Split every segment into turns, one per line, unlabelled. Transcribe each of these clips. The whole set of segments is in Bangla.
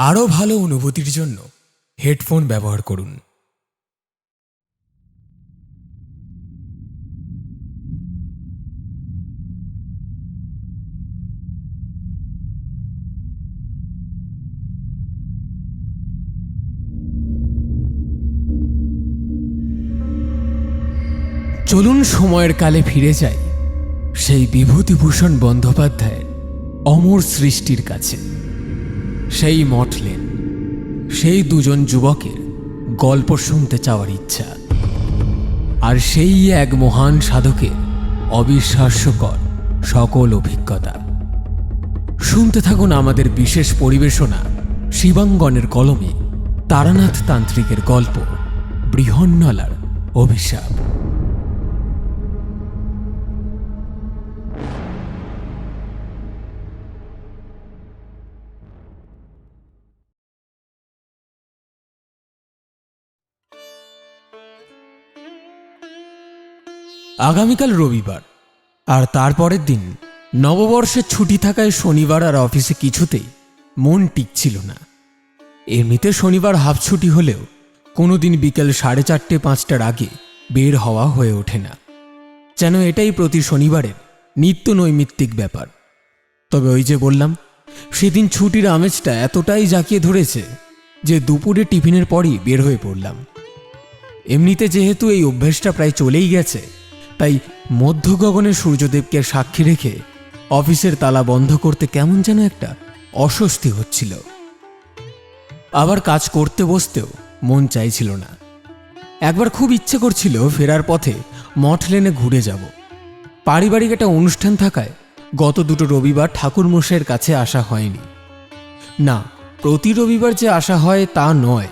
আরও ভালো অনুভূতির জন্য হেডফোন ব্যবহার করুন। চলুন সময়ের কালে ফিরে যাই সেই বিভূতিভূষণ বন্দ্যোপাধ্যায়ের অমর সৃষ্টির কাছে। সেই মঠলেন, সেই দুজন যুবকের গল্প শুনতে চাওয়ার ইচ্ছা, আর সেই এক মহান সাধকের অবিশ্বাস্যকর সকল অভিজ্ঞতা। শুনতে থাকুন আমাদের বিশেষ পরিবেশনা শিবাঙ্গনের কলমে তারানাথ তান্ত্রিকের গল্প বৃহন্নলার অভিশাপ। আগামীকাল রবিবার, আর তারপরের দিন নববর্ষের ছুটি থাকায় শনিবার আর অফিসে কিছুতেই মন টিকছিল না। এমনিতে শনিবার হাফ ছুটি হলেও কোনোদিন বিকেল 4:30-5টার আগে বের হওয়া হয়ে ওঠে না, যেন এটাই প্রতি শনিবারের নিত্য নৈমিত্তিক ব্যাপার। তবে ওই যে বললাম, সেদিন ছুটির আমেজটা এতটাই জাঁকিয়ে ধরেছে যে দুপুরে টিফিনের পরই বের হয়ে পড়লাম। এমনিতে যেহেতু এই অভ্যেসটা প্রায় চলেই গেছে, তাই মধ্য গগনের সূর্যদেবকে সাক্ষী রেখে অফিসের তালা বন্ধ করতে কেমন যেন একটা অস্বস্তি হচ্ছিল। আবার কাজ করতে বসতেও মন চাইছিল না। একবার খুব ইচ্ছে করছিল ফেরার পথে মঠ লেনে ঘুরে যাব। পারিবারিক একটা অনুষ্ঠান থাকায় গত দুটো রবিবার ঠাকুরমশাইয়ের কাছে আসা হয়নি। না, প্রতি রবিবার যে আসা হয় তা নয়,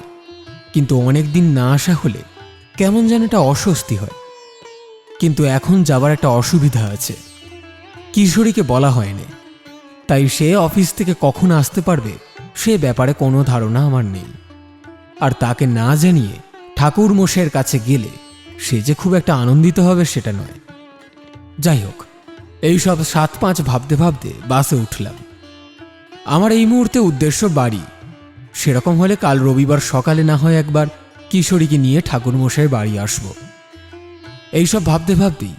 কিন্তু অনেক দিন না আসা হলে কেমন যেন একটা অস্বস্তি হয়। কিন্তু এখন যাবার একটা অসুবিধা আছে, কিশোরীকে বলা হয়নি, তাই সে অফিস থেকে কখন আসতে পারবে সে ব্যাপারে কোনো ধারণা আমার নেই। আর তাকে না জানিয়ে ঠাকুর মশাইয়ের কাছে গেলে সে যে খুব একটা আনন্দিত হবে সেটা নয়। যাই হোক, এইসব 7-5 ভাবতে ভাবতে বাসে উঠলাম। আমার এই মুহূর্তে উদ্দেশ্য বাড়ি। সেরকম হলে কাল রবিবার সকালে না হয় একবার কিশোরীকে নিয়ে ঠাকুর মশাইয়ের বাড়ি আসব। এইসব ভাবতে ভাবতেই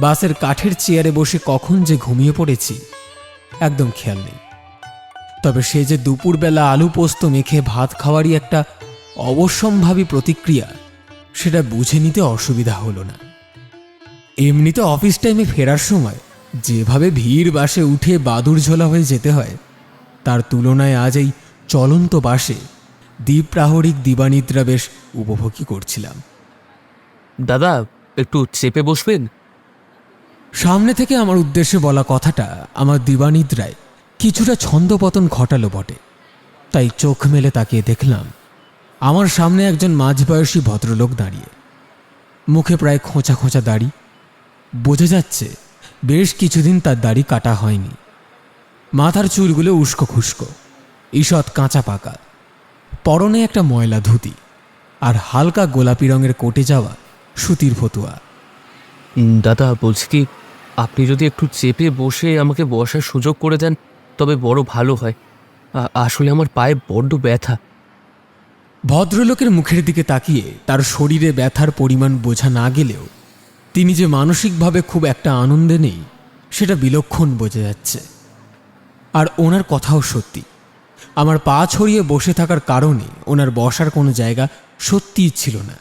বাসের কাঠের চেয়ারে বসে কখন যে ঘুমিয়ে পড়েছি একদম খেয়াল নেই। তবে সে যে দুপুরবেলা আলু পোস্ত মেখে ভাত খাওয়ারই একটা অবশ্যম্ভাবী প্রতিক্রিয়া, সেটা বুঝে নিতে অসুবিধা হলো না। এমনিতে অফিস টাইমে ফেরার সময় যেভাবে ভিড় বাসে উঠে বাদুড় ঝোলা হয়ে যেতে হয়, তার তুলনায় আজ এই চলন্ত বাসে দ্বীপ্রাহরিক দিবানিদ্রা বেশ উপভোগী করছিলাম।
দাদা, একটু চেপে বসবেন?
সামনে থেকে আমার উদ্দেশ্যে বলা কথাটা আমার দিবানিদ্রায় কিছুটা ছন্দপতন ঘটালো বটে। তাই চোখ মেলে তাকিয়ে দেখলাম আমার সামনে একজন মাঝবয়সী ভদ্রলোক দাঁড়িয়ে, মুখে প্রায় খোঁচা খোঁচা দাড়ি। বোঝা যাচ্ছে বেশ কিছুদিন তার দাড়ি কাটা হয়নি। মাথার চুলগুলো উস্কো খুস্কো, ঈষৎ কাঁচা পাকা। পরনে একটা ময়লা ধুতি আর হালকা গোলাপি রঙের কোটে যাওয়া সুতির ফতুয়া।
দাদা, বলছি কি, আপনি যদি একটু চেপে বসে আমাকে বসার সুযোগ করে দেন তবে বড় ভালো হয়। আসলে আমার পায়ে বড্ড ব্যথা।
ভদ্রলোকের মুখের দিকে তাকিয়ে তার শরীরে ব্যথার পরিমাণ বোঝা না গেলেও তিনি যে মানসিকভাবে খুব একটা আনন্দে নেই সেটা বিলক্ষণ বোঝা যাচ্ছে। আর ওনার কথাও সত্যি, আমার পা ছড়িয়ে বসে থাকার কারণে ওনার বসার কোনো জায়গা সত্যিই ছিল না।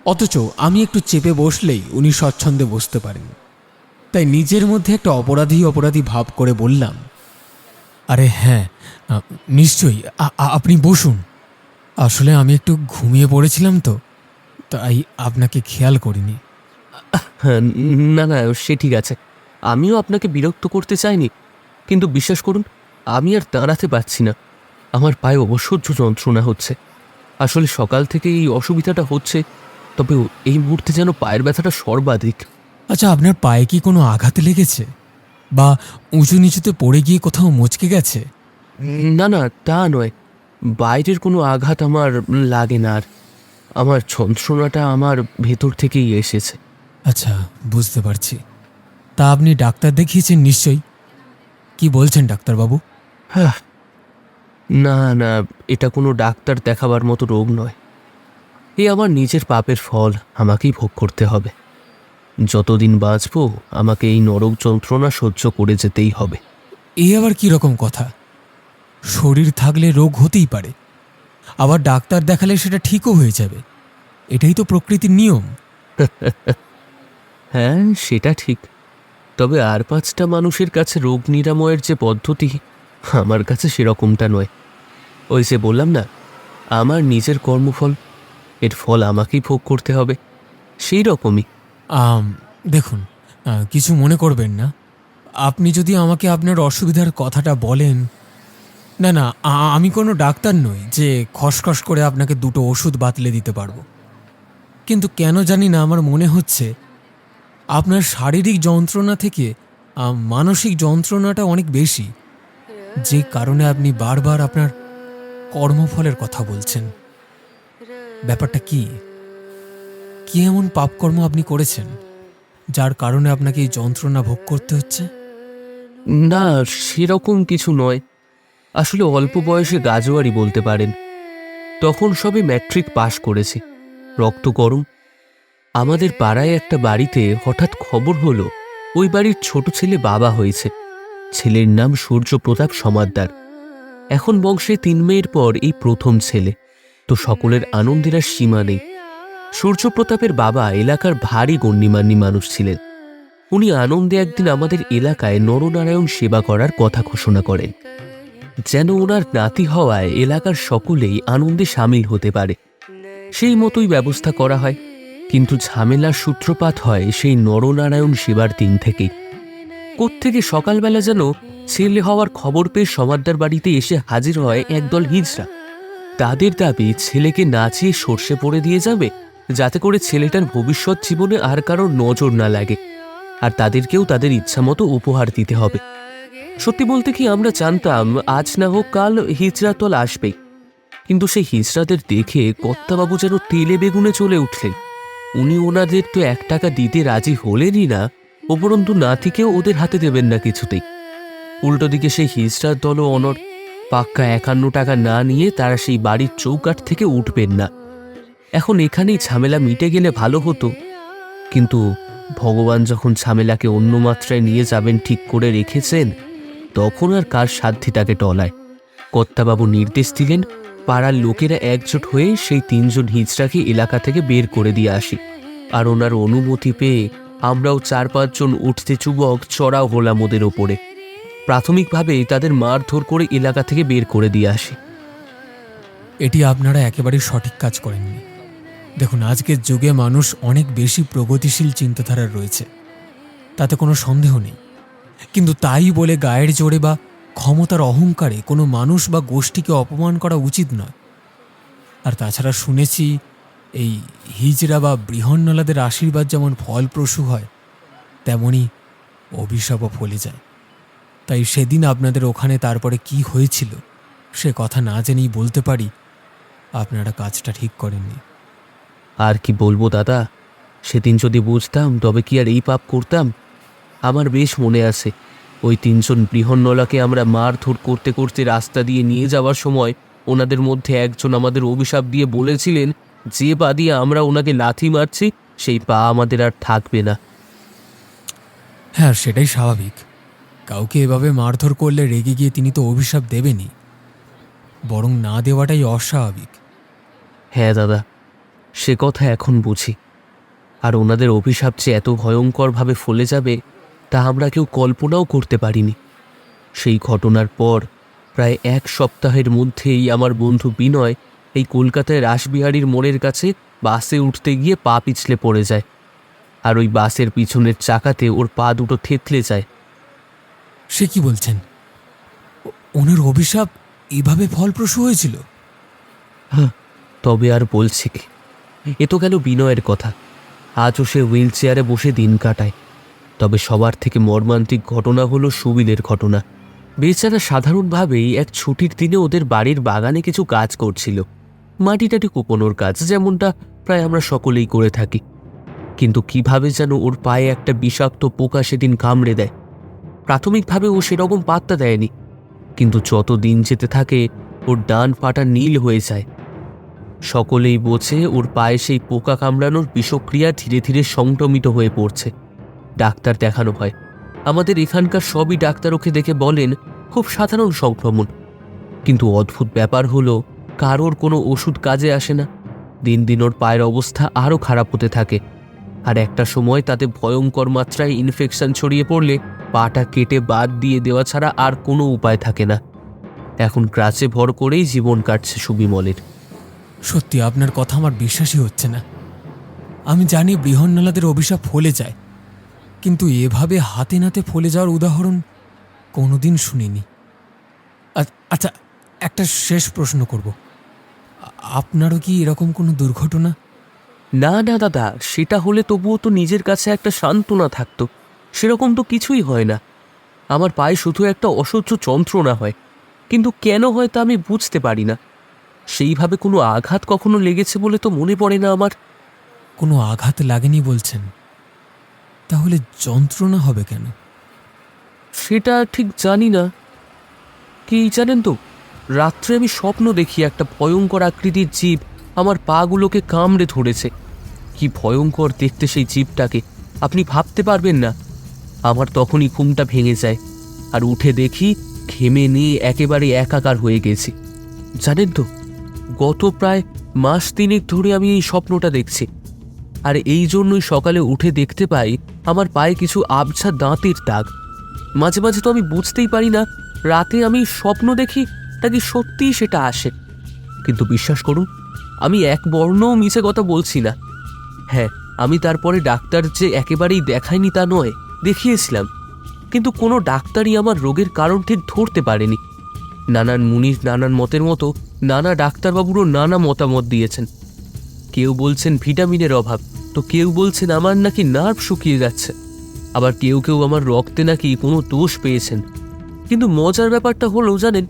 অথচ আমি একটু চেপে বসলেই উনি স্বচ্ছন্দে বসতে পারেন। তাই নিজের মধ্যে একটা অপরাধী ভাব করে বললাম, আরে হ্যাঁ, নিশ্চয়ই আপনি বসুন। আসলে আমি একটু ঘুমিয়ে পড়েছিলাম তো, তাই আপনাকে খেয়াল করিনি।
না না, সে ঠিক আছে। আমিও আপনাকে বিরক্ত করতে চাইনি, কিন্তু বিশ্বাস করুন, আমি আর দাঁড়াতে পারছি না। আমার পায়ে অসহ্য যন্ত্রণা হচ্ছে। আসলে সকাল থেকে এই অসুবিধাটা হচ্ছে, তবে এই মুহূর্তে যেন পায়ের ব্যথাটা সর্বাধিক।
আচ্ছা, আপনার পায়ে কি কোনো আঘাত লেগেছে, বা উঁচু নিচুতে পড়ে গিয়ে কোথাও মচকে গেছে?
না না, তা নয়। বাইরের কোনো আঘাত আমার লাগে না। আর আমার যন্ত্রণাটা আমার ভেতর থেকেই এসেছে।
আচ্ছা, বুঝতে পারছি। তা আপনি ডাক্তার দেখিয়েছেন নিশ্চয়ই? কি বলছেন ডাক্তারবাবু?
হ্যাঁ, না না, এটা কোনো ডাক্তার দেখাবার মতো রোগ নয়। এ আমার নিজের পাপের ফল, আমাকেই ভোগ করতে হবে। যতদিন বাঁচব আমাকে এই নরক যন্ত্রণা সহ্য করে যেতেই হবে।
এই আবার কি রকম কথা? শরীর থাকলে রোগ হতেই পারে, আবার ডাক্তার দেখালে সেটা ঠিকও হয়ে যাবে। এটাই তো প্রকৃতির নিয়ম।
হ্যাঁ, সেটা ঠিক। তবে আর 5টা মানুষের কাছে রোগ নিরাময়ের যে পদ্ধতি, আমার কাছে সেরকমটা নয়। ওই যে বললাম না, আমার নিজের কর্মফল, এর ফল আমাকেই ভোগ করতে হবে, সেই রকমই।
দেখুন, কিছু মনে করবেন না। আপনি যদি আমাকে আপনার অসুবিধার কথাটা বলেন। না না, আমি কোনো ডাক্তার নই যে খসখস করে আপনাকে 2টো ওষুধ বাতলে দিতে পারবো। কিন্তু কেন জানি না আমার মনে হচ্ছে আপনার শারীরিক যন্ত্রণা থেকে মানসিক যন্ত্রণাটা অনেক বেশি, যে কারণে আপনি বারবার আপনার কর্মফলের কথা বলছেন। ব্যাপারটা কি? কি এমন পাপকর্ম আপনি করেছেন যার কারণে আপনাকে এই যন্ত্রণা ভোগ করতে হচ্ছে?
না, সেরকম কিছু নয়। আসলে অল্প বয়সে গাজোয়ারি বলতে পারেন। তখন সবে ম্যাট্রিক পাশ করেছি, রক্ত গরম। আমাদের পাড়ায় একটা বাড়িতে হঠাৎ খবর হলো ওই বাড়ির ছোট ছেলে বাবা হয়েছে। ছেলের নাম সূর্যপ্রতাপ সমাদ্দার। এখন বংশে 3 মেয়ের পর এই প্রথম ছেলে। তো সকলের আনন্দের আর সীমা নেই। সূর্যপ্রতাপের বাবা এলাকার ভারী গণ্যমান্য মানুষ ছিলেন। উনি আনন্দে একদিন আমাদের এলাকায় নরনারায়ণ সেবা করার কথা ঘোষণা করেন, যেন ওনার নাতি হওয়ায় এলাকার সকলেই আনন্দে সামিল হতে পারে। সেই মতোই ব্যবস্থা করা হয়, কিন্তু ঝামেলার সূত্রপাত হয় সেই নরনারায়ণ সেবার দিন থেকেই। কোত্থেকে সকালবেলা যেন ছেলে হওয়ার খবর পেয়ে সমাদ্দার বাড়িতে এসে হাজির হয় একদল হিজড়া। তাদের দাবি ছেলেকে নাচিয়ে সর্ষে পড়ে দিয়ে যাবে, যাতে করে ছেলেটার ভবিষ্যৎ জীবনে আর কারোর নজর না লাগে, আর তাদেরকেও তাদের ইচ্ছামতো উপহার দিতে হবে। সত্যি বলতে কি, আমরা জানতাম আজ না হোক কাল হিজড়া দল আসবেই, কিন্তু সেই হিজড়াদের দেখে কর্তাবাবু যেন তেলে বেগুনে চলে উঠলেন। উনি ওনাদের তো 1 টাকা দিতে রাজি হলেনই না, উপরন্তু নাতিকেও ওদের হাতে দেবেন না কিছুতেই। উল্টো দিকে সেই হিজড়ার দলও অনড়। পাক্কা 51 টাকা না নিয়ে তারা সেই বাড়ির চৌকাঠ থেকে উঠবেন না। এখন এখানেই ঝামেলা মিটে গেলে ভালো হতো, কিন্তু ভগবান যখন ঝামেলাকে অন্য মাত্রায় নিয়ে যাবেন ঠিক করে রেখেছেন, তখন আর কার সাধ্যি তাকে টলায়। কর্তাবাবু নির্দেশ দিলেন পাড়ার লোকেরা একজোট হয়ে সেই 3 জন হিজড়াকে এলাকা থেকে বের করে দিয়ে আসি। আর ওনার অনুমতি পেয়ে আমরাও 4-5 জন উঠতে যুবক চড়াও হলাম ওদের ওপরে। প্রাথমিকভাবে তাদের মারধর করে এলাকা থেকে বের করে দিয়ে আসি।
এটি আপনারা একেবারেই সঠিক কাজ করেননি। দেখুন, আজকের যুগে মানুষ অনেক বেশি প্রগতিশীল চিন্তাধারার রয়েছে, তাতে কোনো সন্দেহ নেই। কিন্তু তাই বলে গায়ের জোরে বা ক্ষমতার অহংকারে কোনো মানুষ বা গোষ্ঠীকে অপমান করা উচিত নয়। আর তাছাড়া শুনেছি এই হিজড়া বা বৃহন্নলাদের আশীর্বাদ যেমন ফলপ্রসূ হয়, তেমনি অভিশাপও ফলে যায়। তাই সেদিন আপনাদের ওখানে তারপরে কি হয়েছিল সে কথা না জেনেই বলতে পারি আপনারা কাজটা ঠিক করেননি।
আর কি বলবো দাদা, সেদিন যদি বুঝতাম তবে কি আর এই পাপ করতাম? আমার বেশ মনে আছে, ওই 3 জন বৃহন্নলাকে আমরা মারধর করতে করতে রাস্তা দিয়ে নিয়ে যাওয়ার সময় ওনাদের মধ্যে একজন আমাদের অভিশাপ দিয়ে বলেছিলেন, যে পা দিয়ে আমরা ওনাকে লাথি মারছি সেই পা আমাদের আর থাকবে না।
হ্যাঁ, সেটাই স্বাভাবিক। কাউকে এভাবে মারধর করলে রেগে গিয়ে তিনি তো অভিশাপ দেবেনই, বরং না দেওয়াটাই অস্বাভাবিক।
হ্যাঁ দাদা, সে কথা এখন বুঝি। আর ওনাদের অভিশাপ যে এত ভয়ঙ্করভাবে ফলে যাবে তা আমরা কেউ কল্পনাও করতে পারিনি। সেই ঘটনার পর প্রায় 1 সপ্তাহের মধ্যেই আমার বন্ধু বিনয় এই কলকাতায় রাসবিহারীর মোড়ের কাছে বাসে উঠতে গিয়ে পা পিছলে পড়ে যায়, আর ওই বাসের পিছনের চাকাতে ওর পা দুটো থেতলে যায়।
সে কি বলছেন? ওনার অভিশাপ এভাবে ফলপ্রসূ হয়েছিল?
হ্যাঁ, তবে আর বলছি কি, এ তো গেল বিনয়ের কথা। আজও সে হুইল চেয়ারে বসে দিন কাটায়। তবে সবার থেকে মর্মান্তিক ঘটনা হলো সুবিলের ঘটনা। বেচারা সাধারণভাবেই এক ছুটির দিনে ওদের বাড়ির বাগানে কিছু কাজ করছিল, মাটিটাটি কোপানোর কাজ, যেমনটা প্রায় আমরা সকলেই করে থাকি। কিন্তু কিভাবে যেন ওর পায়ে একটা বিষাক্ত পোকা সেদিন কামড়ে দেয়। প্রাথমিকভাবে ও সেরকম পাত্তা দেয়নি, কিন্তু যত দিন যেতে থাকে ওর ডান পাটা নীল হয়ে যায়। সকলেই বোঝে ওর পায়ে সেই পোকা কামড়ানোর বিষক্রিয়া ধীরে ধীরে সংক্রমিত হয়ে পড়ছে। ডাক্তার দেখানো হয়। আমাদের এখানকার সবই ডাক্তার ওকে দেখে বলেন খুব সাধারণ সংক্রমণ। কিন্তু অদ্ভুত ব্যাপার হলো কারোর কোনো ওষুধ কাজে আসে না। দিন দিন ওর পায়ের অবস্থা আরও খারাপ হতে থাকে, আর একটা সময় তাতে ভয়ঙ্কর মাত্রায় ইনফেকশন ছড়িয়ে পড়লে পাটা কেটে বাদ দিয়ে দেওয়া ছাড়া আর কোনো উপায় থাকে না। এখন ক্রাচে ভর করেই জীবন কাটছে সুবিমলের।
সত্যি আপনার কথা আমার বিশ্বাসই হচ্ছে না। আমি জানি বৃহন্নলাদের অভিশাপ ফলে যায়, কিন্তু এভাবে হাতে নাতে ফলে যাওয়ার উদাহরণ কোনোদিন শুনিনি। আচ্ছা, একটা শেষ প্রশ্ন করব। আপনারও কি এরকম কোনো দুর্ঘটনা?
না না দাদা, সেটা হলে তবুও তো নিজের কাছে একটা সান্ত্বনা থাকতো। সেরকম তো কিছুই হয় না। আমার পায়ে শুধু একটা অসহ্য যন্ত্রণা হয়, কিন্তু কেন হয় তা আমি বুঝতে পারি না। সেইভাবে কোনো আঘাত কখনো লেগেছে বলে তো মনে পড়ে না আমার।
কোনো আঘাত লাগেনি বলছেন? তাহলে যন্ত্রণা হবে কেন?
সেটা ঠিক জানি না। কি জানেন তো, রাত্রে আমি স্বপ্ন দেখি একটা ভয়ঙ্কর আকৃতির জীব আমার পাগুলোকে কামড়ে ধরেছে। কি ভয়ঙ্কর দেখতে সেই জীবটাকে, আপনি ভাবতে পারবেন না। আমার তখনই ঘুমটা ভেঙে যায়, আর উঠে দেখি ঘেমে নিয়ে একেবারে একাকার হয়ে গেছি। জানেন তো, গত প্রায় মাস তিনেক ধরে আমি এই স্বপ্নটা দেখছি। আর এই জন্যই সকালে উঠে দেখতে পাই আমার পায়ে কিছু আবছা দাঁতের দাগ। মাঝে মাঝে তো আমি বুঝতেই পারি না রাতে আমি স্বপ্ন দেখি নাকি সত্যিই সেটা আসে। কিন্তু বিশ্বাস করুন, আমি এক বর্ণও মিছে কথা বলছি না। হ্যাঁ, আমি তারপরে ডাক্তার যে একেবারেই দেখাইনি তা নয়, দেখিয়েছিলাম, কিন্তু কোনো ডাক্তারই আমার রোগের কারণ ঠিক ধরতে পারেনি। নানান মুনির নানান মতের মতো নানা ডাক্তারবাবুরও নানা মতামত দিয়েছেন। কেউ বলছেন ভিটামিনের অভাব, তো কেউ বলছেন আমার নাকি নার্ভ শুকিয়ে যাচ্ছে, আবার কেউ কেউ আমার রক্তে নাকি কোনো দোষ পেয়েছেন। কিন্তু মজার ব্যাপারটা হলো জানেন,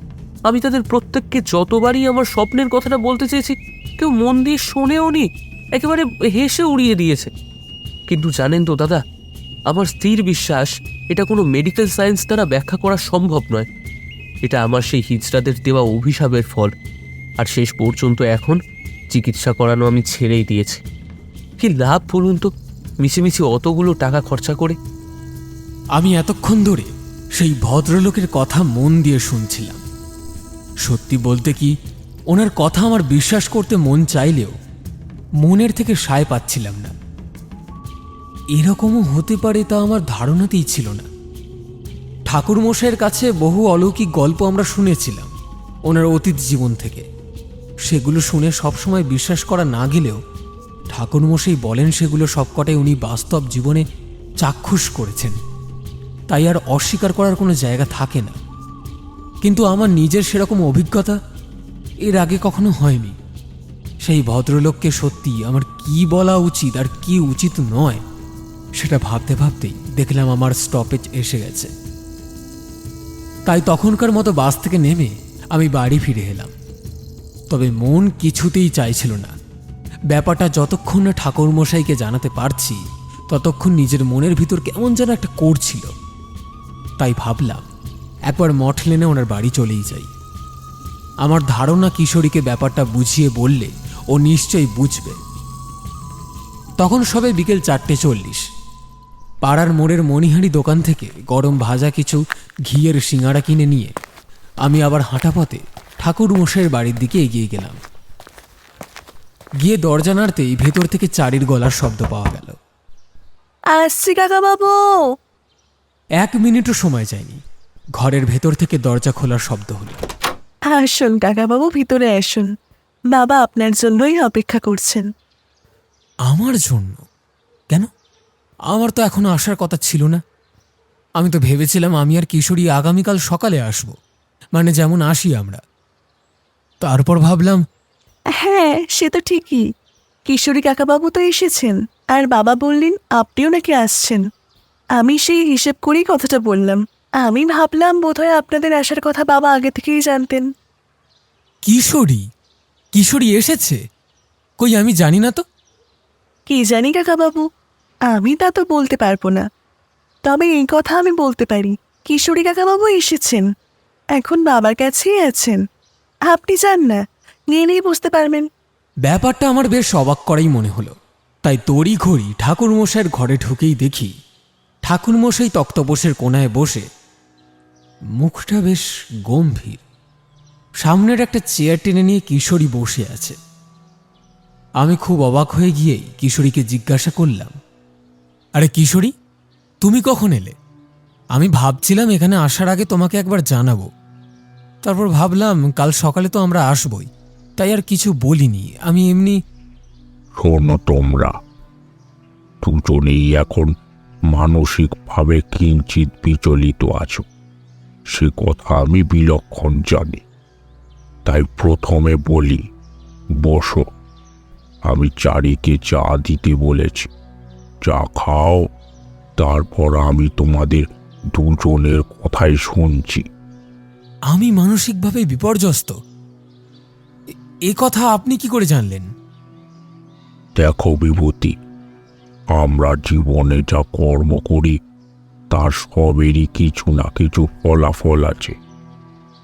আমি তাদের প্রত্যেককে যতবারই আমার স্বপ্নের কথাটা বলতে চেয়েছি, কেউ মন দিয়ে শোনেও নি, একেবারে হেসে উড়িয়ে দিয়েছে। কিন্তু জানেন তো দাদা, আমার স্থির বিশ্বাস এটা কোনো মেডিকেল সায়েন্স দ্বারা ব্যাখ্যা করা সম্ভব নয়। এটা আমার সেই হিজড়াদের দেওয়া অভিশাপের ফল। আর শেষ পর্যন্ত এখন চিকিৎসা করানো আমি ছেড়েই দিয়েছি। কি লাভ বলুন তো, মিছিমিছি অতগুলো টাকা খরচা করে।
আমি এতক্ষণ ধরে সেই ভদ্রলোকের কথা মন দিয়ে শুনছিলাম। সত্যি বলতে কি, ওনার কথা আমার বিশ্বাস করতে মন চাইলেও মনের থেকে সায় পাচ্ছিলাম না। এরকমও হতে পারে তা আমার ধারণাতেই ছিল না। ঠাকুরমশাইয়ের কাছে বহু অলৌকিক গল্প আমরা শুনেছিলাম ওনার অতীত জীবন থেকে। সেগুলো শুনে সবসময় বিশ্বাস করা না গেলেও ঠাকুরমশাই বলেন সেগুলো সবকটাই উনি বাস্তব জীবনে চাক্ষুষ করেছেন, তাই আর অস্বীকার করার কোনো জায়গা থাকে না। কিন্তু আমার নিজের সেরকম অভিজ্ঞতা এর আগে কখনো হয়নি। সেই ভদ্রলোককে সত্যি আমার কি বলা উচিত আর কি উচিত নয় সেটা ভাবতে ভাবতেই দেখলাম আমার স্টপেজ এসে গেছে। তাই তখনকার মতো বাস থেকে নেমে আমি বাড়ি ফিরে এলাম। তবে মন কিছুতেই চাইছিল না। ব্যাপারটা যতক্ষণ না ঠাকুরমশাইকে জানাতে পারছি ততক্ষণ নিজের মনের ভিতর কেমন যেন একটা করছিল। তাই ভাবলাম একবার মঠ লেনে ওনার বাড়ি চলেই যাই। আমার ধারণা কিশোরীকে ব্যাপারটা বুঝিয়ে বললে ও নিশ্চয়ই বুঝবে। তখন সবে বিকেল 4:40। পাড়ার মোড়ের মণিহারি দোকান থেকে গরম ভাজা কিছু ঘিয়ের সিঙাড়া কিনে নিয়ে আমি আবার হাঁটা পথে ঠাকুরমশাইয়ের বাড়ির দিকে এগিয়ে গেলাম। গিয়ে দরজা নাড়তেই ভেতর থেকে চারির গলার শব্দ পাওয়া গেল।
আসছি কাকা বাবু।
1 মিনিটও সময় যায়নি, ঘরের ভেতর থেকে দরজা খোলার শব্দ হলো।
আসুন কাকা বাবু, ভিতরে আসুন। বাবা আপনার জন্যই অপেক্ষা করছেন।
আমার জন্য? কেন? আমার তো এখনো আসার কথা ছিল না। আমি তো ভেবেছিলাম আমি আর কিশোরী আগামীকাল সকালে আসব, মানে যেমন আসি আমরা। তারপর ভাবলাম
হ্যাঁ, সে তো ঠিকই। কিশোরী কাকাবাবু তো এসেছেন, আর বাবা বললেন আপনিও নাকি আসছেন। আমি সেই হিসেব করেই কথাটা বললাম। আমি ভাবলাম বোধহয় আপনাদের আসার কথা বাবা আগে থেকেই জানতেন।
কিশোরী? কিশোরী এসেছে? কই, আমি জানি না তো।
কি জানি কাকাবাবু, আমি তা তো বলতে পারবো না। তবে এই কথা আমি বলতে পারি, কিশোরী কাকাবাবু এসেছেন, এখন বাবার কাছেই আছেন। আপনি যান না, গেলেই বুঝতে পারবেন।
ব্যাপারটা আমার বেশ অবাক করাই মনে হলো। তাই তড়ি ঘড়ি ঠাকুরমশাইয়ের ঘরে ঢুকেই দেখি ঠাকুরমশাই তক্তপোষের কোণায় বসে, মুখটা বেশ গম্ভীর। সামনের একটা চেয়ার টেনে নিয়ে কিশোরী বসে আছে। আমি খুব অবাক হয়ে গিয়েই কিশোরীকে জিজ্ঞাসা করলাম, আরে কিশোরী, তুমি কখন এলে? আমি ভাবছিলাম এখানে আসার আগে তোমাকে একবার জানাবো। তারপর ভাবলাম কাল সকালে তো আমরা আসবই, তাই আর কিছু বলিনি। আমি এমনি।
শোনো, তোমরা দুজনেই এখন মানসিকভাবে কিঞ্চিত বিচলিত আছো, সে কথা আমি বিলক্ষণ জানি। তাই প্রথমে বলি, বসো। আমি চারিকে চা দিতে বলেছি, চা খাও, তারপর আমি তোমাদের দুজনের কথাই শুনছি।
আমি মানসিকভাবে বিপর্যস্ত, এ কথা আপনি কি করে জানলেন?
দেখো বিভূতি, আমরা জীবনে যা কর্ম করি তার সবেরই কিছু না কিছু ফলাফল আছে,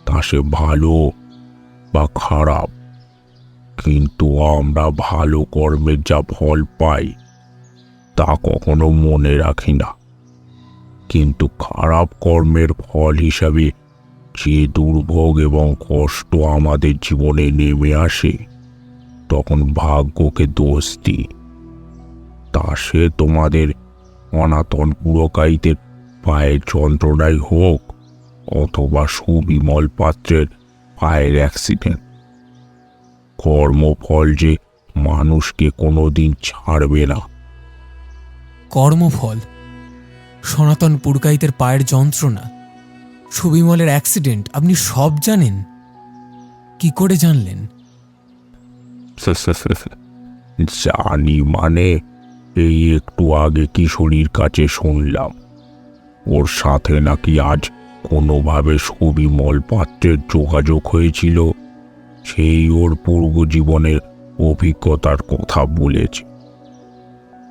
তা সে ভালো বা খারাপ। কিন্তু আমরা ভালো কর্মের যা ফল পাই তা কখনো মনে রাখি না, কিন্তু খারাপ কর্মের ফল হিসাবে যে দুর্ভোগ এবং কষ্ট আমাদের জীবনে নেমে আসে তখন ভাগ্যকে দোষ দিই। তা সে তোমাদের সনাতন পুরকাইতের পায়ের যন্ত্রণাই হোক অথবা সুবিমল পাত্রের পায়ের অ্যাক্সিডেন্ট, কর্মফল যে মানুষকে কোনোদিন ছাড়বে না।
কর্মফল, সনাতন পুরকাইতের পায়ের যন্ত্রণা, সুবিমলের অ্যাক্সিডেন্ট, আপনি সব জানেন? কি করে জানলেন?
জানি মানে, এই একটু আগে কিশোরীর কাছে শুনলাম ওর সাথে নাকি আজ কোনোভাবে সুবিমল পাত্রের যোগাযোগ হয়েছিল। সেই ওর পূর্ব জীবনের অভিজ্ঞতার কথা বলেছে।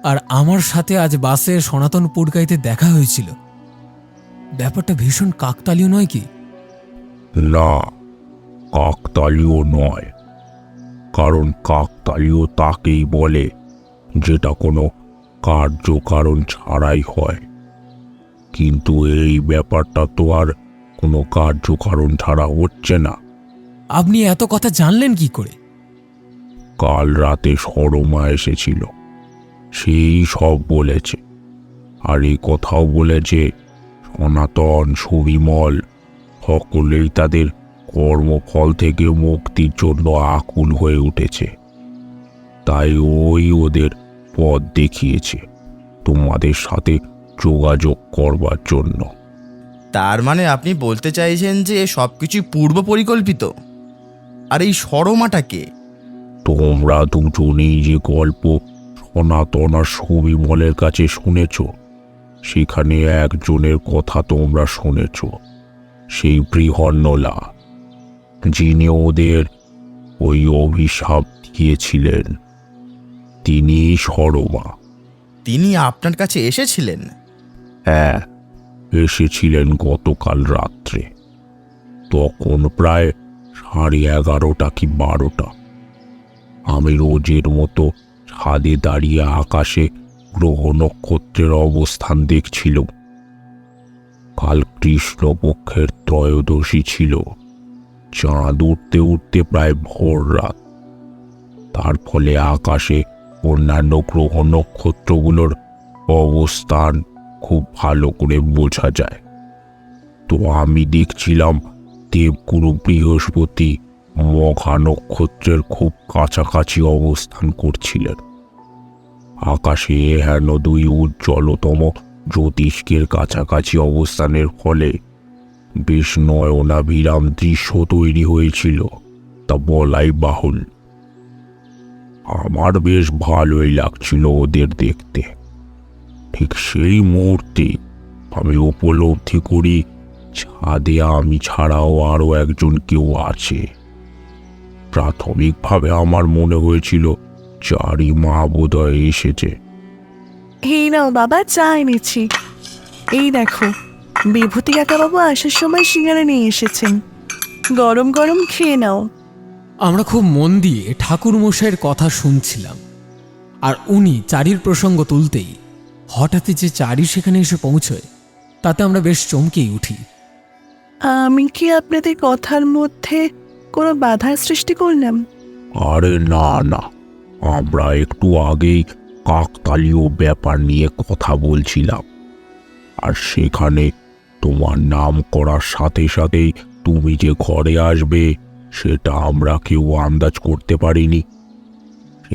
আর আমার সাথে আজ বাসে সনাতন পুরকাইতে দেখা হয়েছিল। ব্যাপারটা ভীষণ কাকতালীয় নয় কি?
না, কাকতালীয় নয়, কারণ কাকতালীয় তাকেই বলে যেটা কোনো কার্যকারণ ছাড়াই হয়, কিন্তু এই ব্যাপারটা তো আর কোনো কার্যকারণ ছাড়া হচ্ছে না।
আপনি এত কথা জানলেন কি করে?
কাল রাতে সরমা এসেছিল, সেই সব বলেছে। আর এই কথাও বলেছে সনাতন, সুবিমল সকলেই তাদের কর্মফল থেকে মুক্তির জন্য আকুল হয়ে উঠেছে। তাই ওই ওদের পথ দেখিয়েছে তোমাদের সাথে যোগাযোগ করবার জন্য।
তার মানে আপনি বলতে চাইছেন যে সব কিছুই পূর্ব পরিকল্পিত? আর এই সরমাটাকে?
তোমরা দুজনেই যে গল্প সনাতন আর সুবিমলের কাছে শুনেছ, সেখানে একজনের কথা তোমরা শুনেছ, সেই বৃহন্নলা, যিনি ওদের ওই অভিশাপ দিয়েছিলেন, তিনি সরমা।
তিনি আপনার কাছে এসেছিলেন?
হ্যাঁ, এসেছিলেন গতকাল রাত্রে। তখন প্রায় 11:30 কি 12টা। আমি রোজের মতো ছাদে দাঁড়িয়ে আকাশে গ্রহ নক্ষত্রের অবস্থান দেখছিলাম। কাল কৃষ্ণপক্ষের ত্রয়োদশী ছিল, চাঁদ উঠতে উঠতে প্রায় ভোর রাত। তার ফলে আকাশে অন্যান্য গ্রহ নক্ষত্রগুলোর অবস্থান খুব ভালো করে বোঝা যায়। তো আমি দেখছিলাম দেবগুরু বৃহস্পতি মঘা নক্ষত্রের খুব কাছাকাছি অবস্থান করছিলেন। আকাশে হেন দুই উজ্জ্বলতম জ্যোতিষ্কের কাছাকাছি অবস্থানের ফলে বেশ নয়নাভিরাম দৃশ্য তৈরি হয়েছিল, তা বলাই বাহুল। আমার বেশ ভালোই লাগছিল ওদের দেখতে। ঠিক সেই মুহূর্তে আমি উপলব্ধি করি ছাদে আমি ছাড়াও আরও একজন কেউ আছে। প্রাথমিকভাবে আমার মনে হয়েছিল চারি মা বোধহয় এসেছে।
এই নাও বাবা, চা এনেছি। এই দেখো, বিভূতি কাকাবাবু আসার সময় সিঙ্গারা নিয়ে এসেছেন। গরম গরম খেয়ে নাও।
আমরা খুব মন দিয়ে ঠাকুর মশাইয়ের কথা শুনছিলাম, আর উনি চারির প্রসঙ্গ তুলতেই হঠাৎই যে চারি সেখানে এসে পৌঁছয় তাতে আমরা বেশ চমকেই উঠি।
আমি কি আপনাদের কথার মধ্যে কোনো বাধার সৃষ্টি করলাম?
আরে না না, আমরা একটু আগেই কাকতালীয় ব্যাপার নিয়ে কথা বলছিলাম, আর সেখানে তোমার নাম করার সাথে সাথেই তুমি যে ঘরে আসবে সেটা আমরা কেউ আন্দাজ করতে পারিনি।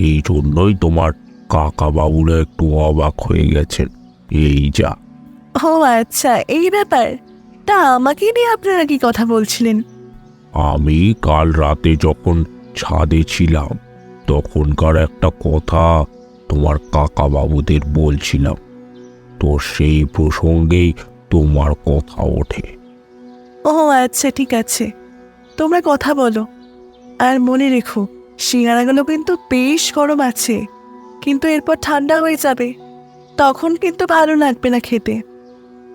এই জন্যই তোমার কাকা বাবুরা একটু অবাক হয়ে গেছেন। এই যা।
ও আচ্ছা, এই ব্যাপার। তা আমাকে নিয়ে আপনারা কি কথা বলছিলেন?
আমি কাল রাতে যখন ছাদে ছিলাম তখনকার একটা কথা তোমার কাকা বাবুদের বলছিলাম, তো সেই প্রসঙ্গেই তোমার কথা ওঠে।
ও আচ্ছা, ঠিক আছে, তোমরা কথা বলো। আর মনে রেখো, সিঙ্গারাগুলো কিন্তু বেশ গরম আছে, কিন্তু এরপর ঠান্ডা হয়ে যাবে, তখন কিন্তু ভালো লাগবে না খেতে।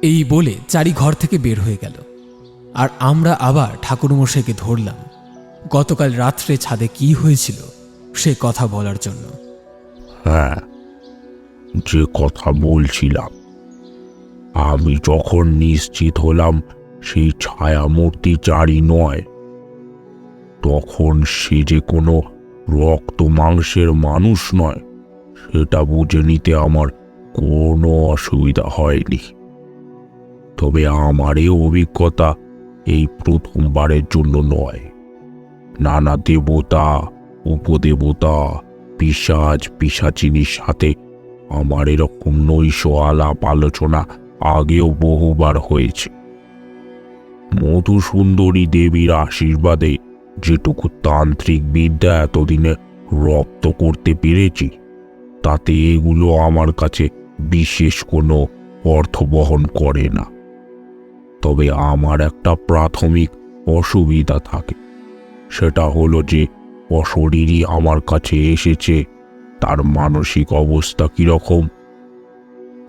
এই বলে চারি ঘর থেকে বের হয়ে গেল, আর আমরা আবার ঠাকুরমশাইকে ধরলাম গতকাল রাত্রে ছাদে কি হয়েছিল সে কথা বলার জন্য।
হ্যাঁ, যে কথা বলছিলাম, আমি যখন নিশ্চিত হলাম সেই ছায়ামূর্তি চারি নয়, তখন সে যে কোনো রক্ত মাংসের মানুষ নয় সেটা বুঝে নিতে আমার কোনো অসুবিধা হয়নি। তবে আমার এই অভিজ্ঞতা এই প্রথমবারের জন্য নয়। নানা দেবতা, উপদেবতা, পিশাচ পিশাচিনীর সাথে আমার এরকম নৈশ আলাপ আলোচনা আগেও বহুবার হয়েছে। মধুসুন্দরী দেবীর আশীর্বাদে যেটুকু তান্ত্রিক বিদ্যা এতদিনে রপ্ত করতে পেরেছি তাতে এগুলো আমার কাছে বিশেষ কোনো অর্থ বহন করে না। তবে আমার একটা প্রাথমিক অসুবিধা থাকে, সেটা হলো যে অশরীরী আমার কাছে এসেছে তার মানসিক অবস্থা কীরকম।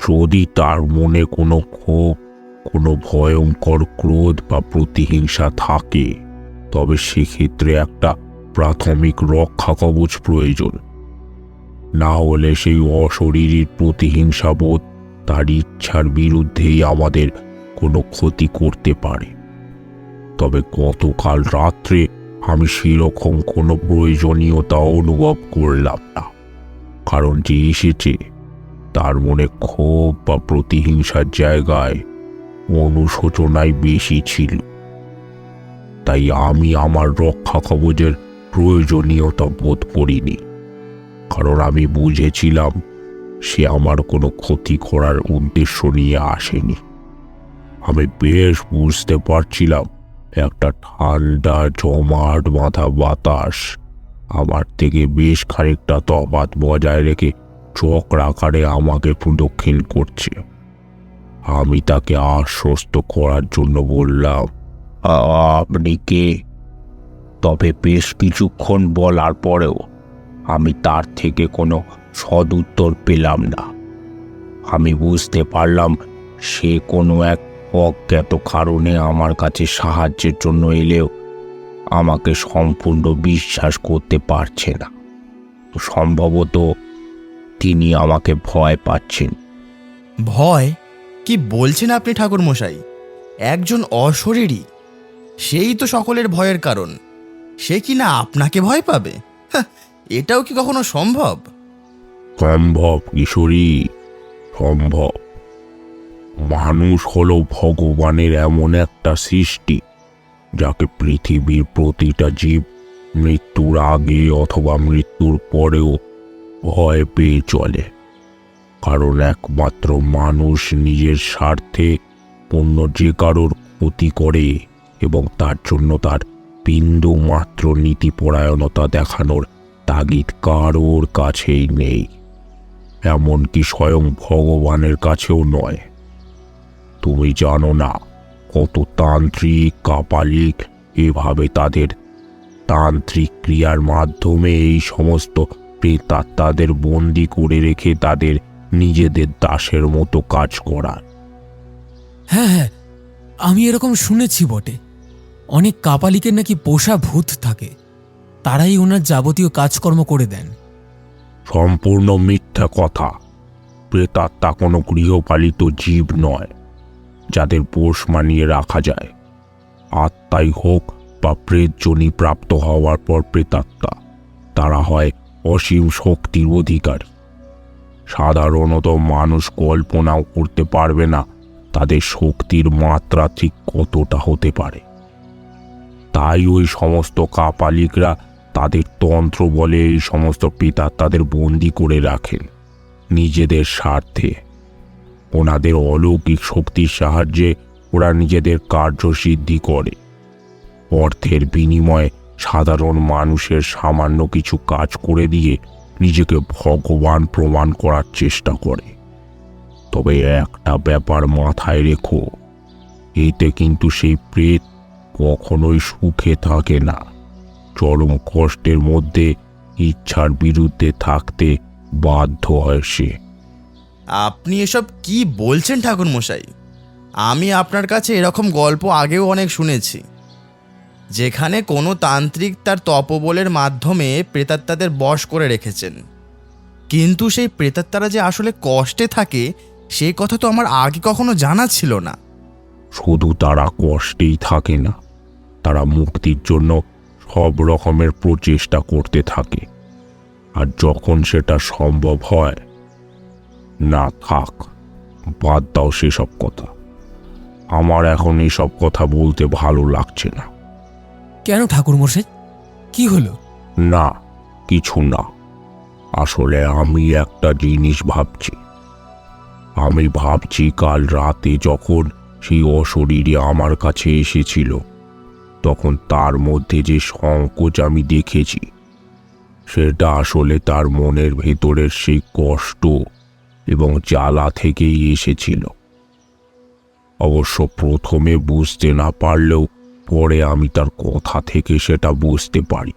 যদি তার মনে কোনো ক্ষোভ, কোনো ভয়ঙ্কর ক্রোধ বা প্রতিহিংসা থাকে তবে সেক্ষেত্রে একটা প্রাথমিক রক্ষা কবচ প্রয়োজন। না হলে সেই অশরীরীর প্রতিহিংসাবোধ তার ইচ্ছার বিরুদ্ধেই আমাদের কোনো ক্ষতি করতে পারে। তবে গতকাল রাত্রে আমি সেরকম কোনো প্রয়োজনীয়তা অনুভব করলাম না, কারণ যে এসেছে তার মনে ক্ষোভ বা প্রতিহিংসার জায়গায় অনুশোচনাই বেশি ছিল। তাই আমি আমার রক্ষা কবচের প্রয়োজনীয়তা বোধ করিনি, কারণ আমি বুঝেছিলাম সে আমার কোনো ক্ষতি করার উদ্দেশ্য নিয়ে আসেনি। আমি বেশ বুঝতে পারছিলাম একটা ঠান্ডা জমাট বাঁধা বাতাস আমার থেকে বেশ খানিকটা তফাৎ বজায় রেখে চক্রাকারে আমাকে প্রদক্ষিণ করছে। আমি তাকে আশ্বস্ত করার জন্য বললাম, আপনি কে? তবে বেশ কিছুক্ষণ বলার পরেও আমি তার থেকে কোনো সদুত্তর পেলাম না। আমি বুঝতে পারলাম সে কোনো এক অজ্ঞাত কারণে আমার কাছে সাহায্যের জন্য এলেও আমাকে সম্পূর্ণ বিশ্বাস করতে পারছে না। সম্ভবত তিনি আমাকে ভয় পাচ্ছেন।
ভয়? কি বলছেন আপনি ঠাকুরমশাই? একজন অশরীরী, সেই তো সকলের ভয়ের কারণ, সে কি না আপনাকে ভয় পাবে? হাহ, এটাও কি কখনো সম্ভব?
সম্ভব কিশোরী, সম্ভব। মানুষ হলো ভগবানের এমন একটা সৃষ্টি যাকে পৃথিবীর প্রতিটা জীব মৃত্যুর আগে অথবা মৃত্যুর পরেও ভয় পেয়ে চলে, কারণ একমাত্র মানুষ নিজের স্বার্থে অন্য যে কারোর ক্ষতি করে এবং তার জন্য তার বিন্দু মাত্র নীতিপরায়ণতা দেখানোর তাগিদ কারোর কাছেই নেই, এমনকি স্বয়ং ভগবানের কাছেও নয়। তুমি জানো না কত তান্ত্রিক কাপালিক এভাবে তাদের তান্ত্রিক ক্রিয়ার মাধ্যমে এই সমস্ত প্রেতাত্মাদের বন্দি করে রেখে তাদের নিজেদের দাসের মতো কাজ করার।
হ্যাঁ হ্যাঁ, আমি এরকম শুনেছি বটে। অনেক কাপালিকের নাকি পোষা ভূত থাকে, তারাই ওনার যাবতীয় কাজকর্ম করে দেন।
সম্পূর্ণ মিথ্যা কথা। প্রেতাত্মা কোনো গৃহপালিত জীব নয় যাদের পোষ মানিয়ে রাখা যায়। আত্মাই হোক বা প্রেতজনী প্রাপ্ত হওয়ার পর প্রেতাত্মা, তারা হয় অসীম শক্তির অধিকারী। সাধারণত মানুষ কল্পনাও করতে পারবে না তাদের শক্তির মাত্রা ঠিক কতটা হতে পারে। তাই ওই সমস্ত কাপালিকরা তাদের তন্ত্র বলে এই সমস্ত প্রেতাত্মাদের বন্দি করে রাখেন নিজেদের স্বার্থে। ওনাদের অলৌকিক শক্তির সাহায্যে ওরা নিজেদের কার্যসিদ্ধি করে। অর্থের বিনিময়ে সাধারণ মানুষের সামান্য কিছু কাজ করে দিয়ে নিজেকে ভগবান প্রমাণ করার চেষ্টা করে। তবে একটা ব্যাপার মাথায় রেখো, এতে কিন্তু সেই প্রেত কখনোই সুখে থাকে না। চরম কষ্টের মধ্যে ইচ্ছার বিরুদ্ধে থাকতে বাধ্য হয় সে।
আপনি এসব কি বলছেন ঠাকুরমশাই? আমি আপনার কাছে এরকম গল্প আগেও অনেক শুনেছি, যেখানে কোনো তান্ত্রিক তার তপবলের মাধ্যমে প্রেতাত্মাদের বশ করে রেখেছেন। কিন্তু সেই প্রেতাত্মারা যে আসলে কষ্টে থাকে সেই কথা তো আমার আগে কখনো জানা ছিল না।
শুধু তারা কষ্টেই থাকে না, তারা মুক্তির জন্য সব রকমের প্রচেষ্টা করতে থাকে। আর যখন সেটা সম্ভব হয়, না থাক, বাদ দাও সেসব কথা। আমার এখন এসব কথা বলতে ভালো লাগছে না।
কেন ঠাকুরমশাই, কি হলো?
না, কিছু না। আসলে আমি একটা জিনিস ভাবছি। আমি ভাবছি কাল রাতে যখন সেই অশরীরী আমার কাছে এসেছিল, তখন তার মধ্যে যে সংকোচ আমি দেখেছি, সেটা আসলে তার মনের ভেতরের সেই কষ্ট এবং জ্বালা থেকেই এসেছিল। অবশ্য প্রথমে বুঝতে না পারলেও পরে আমি তার কথা থেকে সেটা বুঝতে পারি।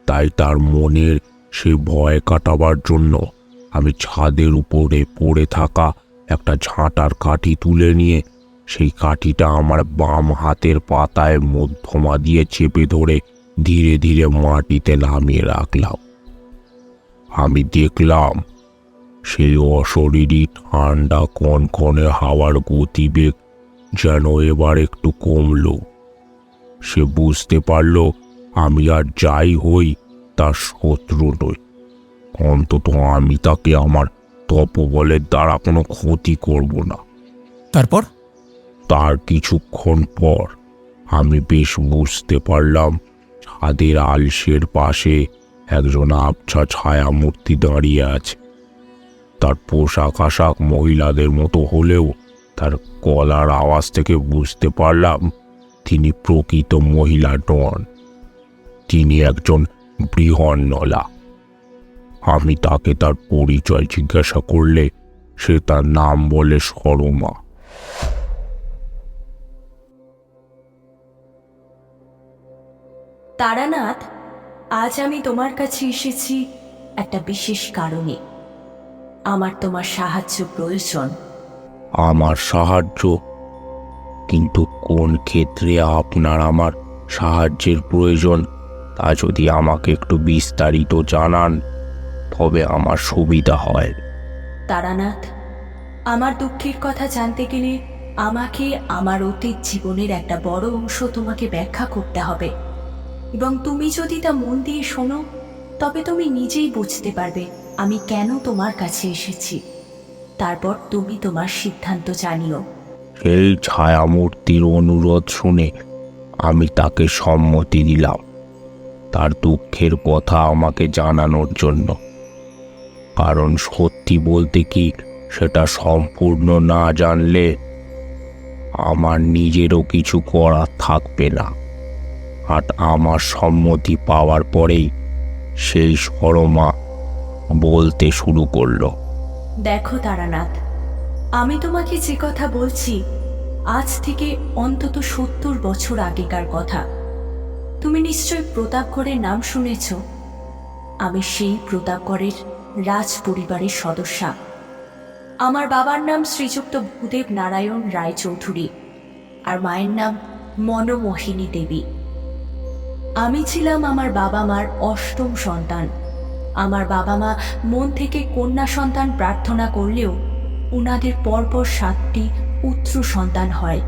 তাই তার মনের সেই ভয় কাটাবার জন্য আমি ছাদের উপরে পড়ে থাকা একটা ঝাঁটার কাঠি তুলে নিয়ে সেই কাঠিটা আমার বাম হাতের পাতায় মধ্যমা দিয়ে চেপে ধরে ধীরে ধীরে মাটিতে নামিয়ে রাখলাম। আমি দেখলাম সেই অশরীরী ঠান্ডা কনকনে হাওয়ার গতিবেগ যেন এবার একটু কমল। সে বুঝতে পারল আমি আর যাই হই তার শত্রু নই। অন্তত আমি তাকে আমার তপবলের দ্বারা কোনো ক্ষতি করব না।
তারপর?
তার কিছুক্ষণ পর আমি বেশ বুঝতে পারলাম ছাদের আলসের পাশে একজন আবছা ছায়ামূর্তি দাঁড়িয়ে আছে। তার পোশাক আশাক মহিলাদের মতো হলেও তার গলার আওয়াজ থেকে বুঝতে পারলাম তিনি প্রকৃত মহিলা নন, তিনি একজন বৃহন্নলা। আমি তাকে তার পরিচয় জিজ্ঞাসা করলে সে তার নাম বলে সরমা।
তারানাথ, আজ আমি তোমার কাছে এসেছি একটা বিশেষ কারণে। আমার তোমার সাহায্য প্রয়োজন।
আমার সাহায্য? কিন্তু কোন ক্ষেত্রে আপনার আমার সাহায্যের প্রয়োজন তা যদি আমাকে একটু বিস্তারিত জানান তবে আমার সুবিধা হয়।
তারানাথ, আমার দুঃখের কথা জানতে গেলে আমাকে আমার অতীত জীবনের একটা বড় অংশ তোমাকে ব্যাখ্যা করতে হবে, এবং তুমি যদি তা মন দিয়ে শোনো তবে তুমি নিজেই বুঝতে পারবে আমি কেন তোমার কাছে এসেছি। তারপর তুমি তোমার সিদ্ধান্ত জানিও।
সেই ছায়ামূর্তির অনুরোধ শুনে আমি তাকে সম্মতি দিলাম তার দুঃখের কথা আমাকে জানানোর জন্য। কারণ সত্যি বলতে কি, সেটা সম্পূর্ণ না জানলে আমার নিজেরও কিছু করার থাকবে না। আর আমার সম্মতি পাওয়ার পরেই সেই সরমা বলতে শুরু করলো।
দেখো তারানাথ, আমি তোমাকে যে কথা বলছি আজ থেকে অন্তত 70 বছর আগেকার কথা। তুমি নিশ্চয় প্রতাপগড়ের নাম শুনেছ। আমি সেই প্রতাপগড়ের রাজ পরিবারের সদস্যা। আমার বাবার নাম শ্রীযুক্ত ভূদেব নারায়ণ রায়চৌধুরী, আর মায়ের নাম মনোমোহিনী দেবী। আমি ছিলাম আমার বাবা মার অষ্টম সন্তান। আমার বাবা মা মন থেকে কন্যা সন্তান প্রার্থনা করলেও ওনাদের পরপর 7টি পুত্র সন্তান হয়।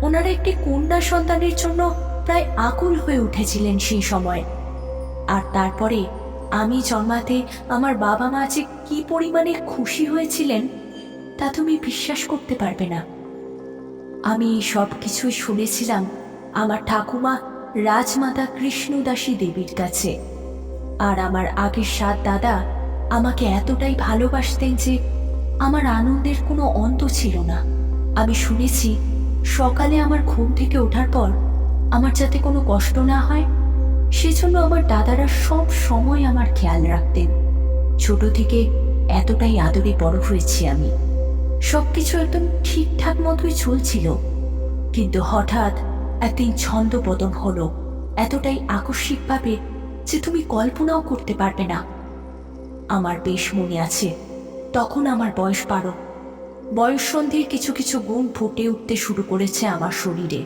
ওনারা একটি কন্যা সন্তানের জন্য প্রায় আকুল হয়ে উঠেছিলেন সেই সময়। আর তারপরে আমি জন্মাতে আমার বাবা মা যে কি পরিমাণে খুশি হয়েছিলেন তা তুমি বিশ্বাস করতে পারবে না। আমি সব কিছুই শুনেছিলাম আমার ঠাকুমা রাজমাতা কৃষ্ণদাসী দেবীর কাছে। আর আমার আগের 7 দাদা আমাকে এতটাই ভালোবাসতেন যে আমার আনন্দের কোনো অন্ত ছিল না। আমি শুনেছি সকালে আমার ঘুম থেকে ওঠার পর আমার যাতে কোনো কষ্ট না হয় সেজন্য আমার দাদারা সব সময় আমার খেয়াল রাখতেন। ছোট থেকে এতটাই আদরে বড় হয়েছি আমি। সবকিছু একদম ঠিকঠাক মতোই চলছিল, কিন্তু হঠাৎ একদিন ছন্দপতন হলো এতটাই আকস্মিকভাবে যে তুমি কল্পনাও করতে পারবে না। আমার বেশ মনে আছে, তখন আমার বয়স 12। বয়ঃসন্ধির কিছু কিছু গুণ ফুটে উঠতে শুরু করেছে আমার শরীরে।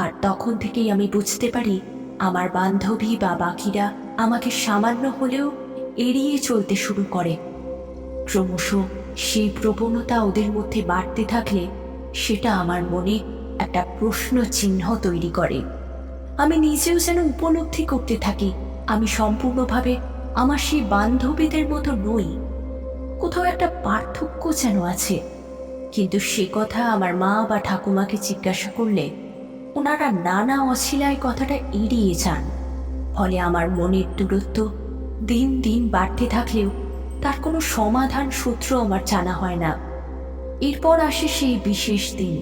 আর তখন থেকেই আমি বুঝতে পারি আমার বান্ধবী বা বাকিরা আমাকে সামান্য হলেও এড়িয়ে চলতে শুরু করে। ক্রমশ সেই প্রবণতা ওদের মধ্যে বাড়তে থাকলে সেটা আমার মনে একটা প্রশ্ন চিহ্ন তৈরি করে। আমি নিজেও যেন উপলব্ধি করতে থাকি আমি সম্পূর্ণভাবে আমার সেই বান্ধবীদের মতো নই, কোথাও একটা পার্থক্য যেন আছে। কিন্তু সে কথা আমার মা বা ঠাকুমাকে জিজ্ঞাসা করলে ওনারা নানা অছিলায় কথাটা এড়িয়ে যান। ফলে আমার মনের দূরত্ব দিন দিন বাড়তে থাকলেও তার কোনো সমাধান সূত্র আমার জানা হয় না। এরপর আসে সেই বিশেষ দিন।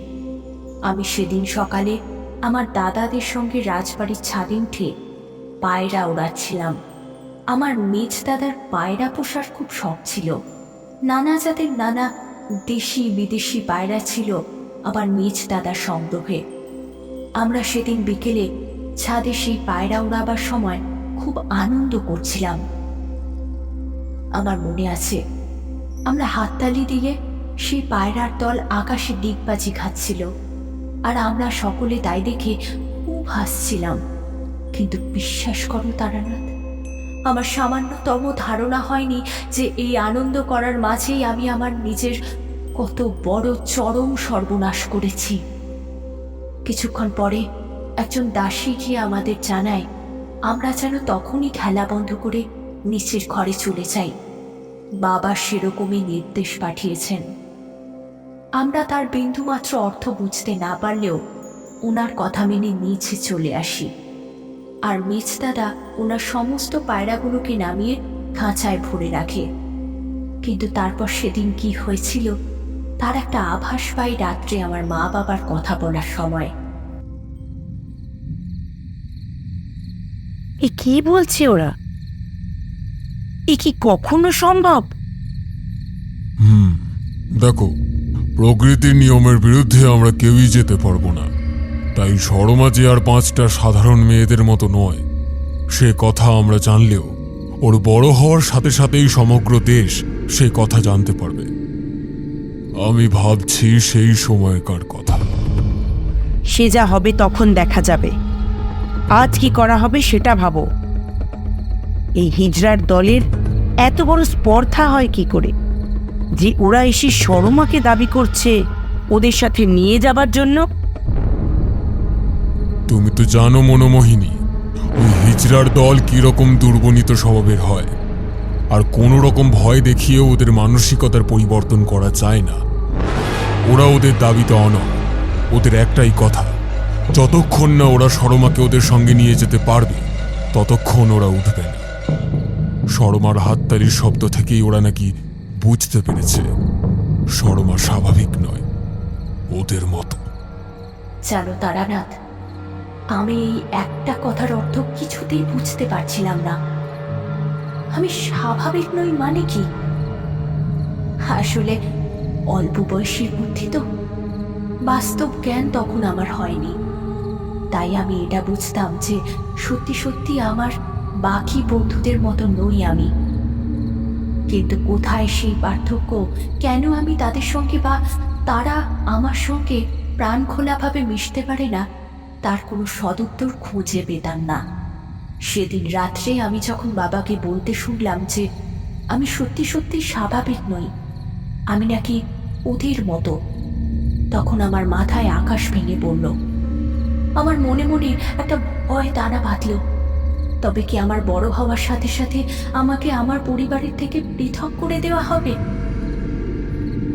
আমি সেদিন সকালে আমার দাদাদের সঙ্গে রাজবাড়ির ছাদে উঠে পায়রা ওড়াচ্ছিলাম। আমার মেজ দাদার পায়রা পোষার খুব শখ ছিল। নানা জাতের নানা দেশি বিদেশি পায়রা ছিল আমার মেজ দাদার সংগ্রহে। আমরা সেদিন বিকেলে ছাদে সেই পায়রা উড়াবার সময় খুব আনন্দ করছিলাম। আমার মনে আছে আমরা হাততালি দিয়ে সেই পায়রার দল আকাশে ডিগবাজি খাচ্ছিল, আর আমরা সকলে তাই দেখে খুব হাসছিলাম। কিন্তু বিশ্বাস করো তারানাথ, আমার সামান্যতম ধারণা হয়নি যে এই আনন্দ করার মাঝেই আমি আমার নিজের কত বড় চরম সর্বনাশ করেছি। কিছুক্ষণ পরে একজন দাসী গিয়ে আমাদের জানায় আমরা যেন তখনই খেলা বন্ধ করে নিচের ঘরে চলে যাই। বাবা সেরকমই নির্দেশ পাঠিয়েছেন। আমরা তার বিন্দুমাত্র অর্থ বুঝতে না পারলেও ওনার কথা মেনে নিচে চলে আসি। আর মেজ দাদা ওনার সমস্ত পায়রাগুলোকে নামিয়ে খাঁচায় ভরে রাখে। কিন্তু তারপর সেদিন কি হয়েছিল তার একটা আভাস পাই রাত্রে আমার মা বাবার কথা বলার সময়।
এ কি বলছে ওরা? এ কি কখনো সম্ভব?
দেখো, প্রকৃতির নিয়মের বিরুদ্ধে আমরা কেউই যেতে পারবো না। তাই সরমা যে আর 5টা সাধারণ মেয়েদের মতো নয় সে কথা আমরা জানলেও ওর বড় হওয়ার সাথে সাথেই সমগ্র দেশ সে কথা জানতে পারবে। আমি ভাবছি সেই সময়কার কথা।
সে যা হবে তখন দেখা যাবে। আজ কি করা হবে সেটা ভাবো। এই হিজড়ার দলের এত বড় স্পর্ধা হয় কি করে যে ওরা এসে শর্মাকে দাবি করছে ওদের সাথে নিয়ে যাবার জন্য?
তুমি তো জানো মনোমোহিনী, ওই হিজড়ার দল কিরকম দুর্বনীত স্বভাবের হয়। আর কোনো রকম ভয় দেখিয়ে ওদের মানসিকতার পরিবর্তন করা যায় না। ওরা ওদের দাবিতে অনড়। ওদের একটাই কথা, যতক্ষণ না ওরা শর্মাকে ওদের সঙ্গে নিয়ে যেতে পারবে ততক্ষণ ওরা উঠবে না। শর্মার হাততালির শব্দ থেকেই ওরা নাকি বুঝতে পেরেছে শর্মা স্বাভাবিক নয়, ওদের মতো।
জানো তারানাথ, আমি এই একটা কথার অর্থ কিছুতেই বুঝতে পারছিলাম না। আমি স্বাভাবিক নই মানে কি? আসলে অল্প বয়সীর বুদ্ধি তো, বাস্তব জ্ঞান তখন আমার হয়নি। তাই আমি এটা বুঝতাম যে সত্যি সত্যি আমার বাকি বন্ধুদের মতো নই আমি। কিন্তু কোথায় সেই পার্থক্য, কেন আমি তাদের সঙ্গে বা তারা আমার সঙ্গে প্রাণ খোলাভাবে মিশতে পারে না, তার কোনো সদুত্তর খুঁজে পেতাম না। সেদিন রাত্রে আমি যখন বাবাকে বলতে শুনলাম যে আমি সত্যি সত্যি স্বাভাবিক নই, আমি নাকি ওদের মতো, তখন আমার মাথায় আকাশ ভেঙে পড়ল। আমার মনে মনে একটা ভয় দানা বাঁধল। তবে কি আমার বড় হওয়ার সাথে সাথে আমাকে আমার পরিবারের থেকে পৃথক করে দেওয়া হবে?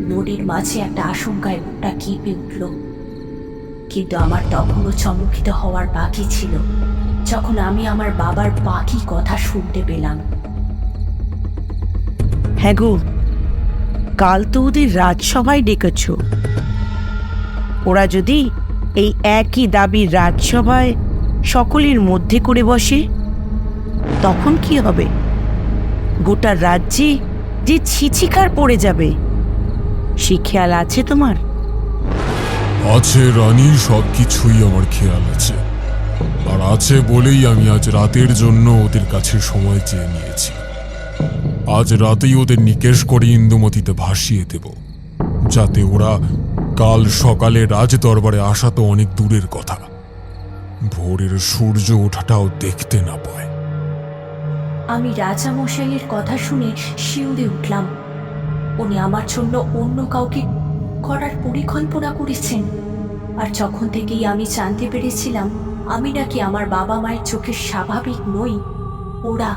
মনের মাঝে একটা আশঙ্কায় বুকটা কেঁপে উঠল। কিন্তু আমার তখনও চমকিত হওয়ার বাকি ছিল যখন আমি আমার বাবার বাকি কথা শুনতে পেলাম।
হ্যাঁ গো, কাল তো ওদের রাজসভায় ডেকেছ। ওরা যদি এই একই দাবির রাজসভায় সকলের মধ্যে করে বসে, তখন কি হবে? গোটা রাজ্যে যে ছিছিকার পড়ে যাবে, সে খেয়াল আছে তোমার?
আছে রানী, সবকিছুই আমার খেয়াল আছে। আর আছে বলেই আমি আজ রাতের জন্য ওদের কাছে সময় চেয়ে নিয়েছি। আজ রাতেই ওদের নিকেশ করে ইন্দুমতিতে ভাসিয়ে দেব, যাতে ওরা কাল সকালে রাজ দরবারে আসা তো অনেক দূরের কথা, ভোরের সূর্য ওঠাটাও দেখতে না পায়।
আমি রাজা মশাইয়ের কথা শুনে শিউরে উঠলাম। উনি আমার জন্য অন্য কাউকে করার পরিকল্পনা করেছেন। আর যখন থেকেই আমি জানতে পেরেছিলাম আমি নাকি আমার বাবা মায়ের চোখে স্বাভাবিক নই, ওরা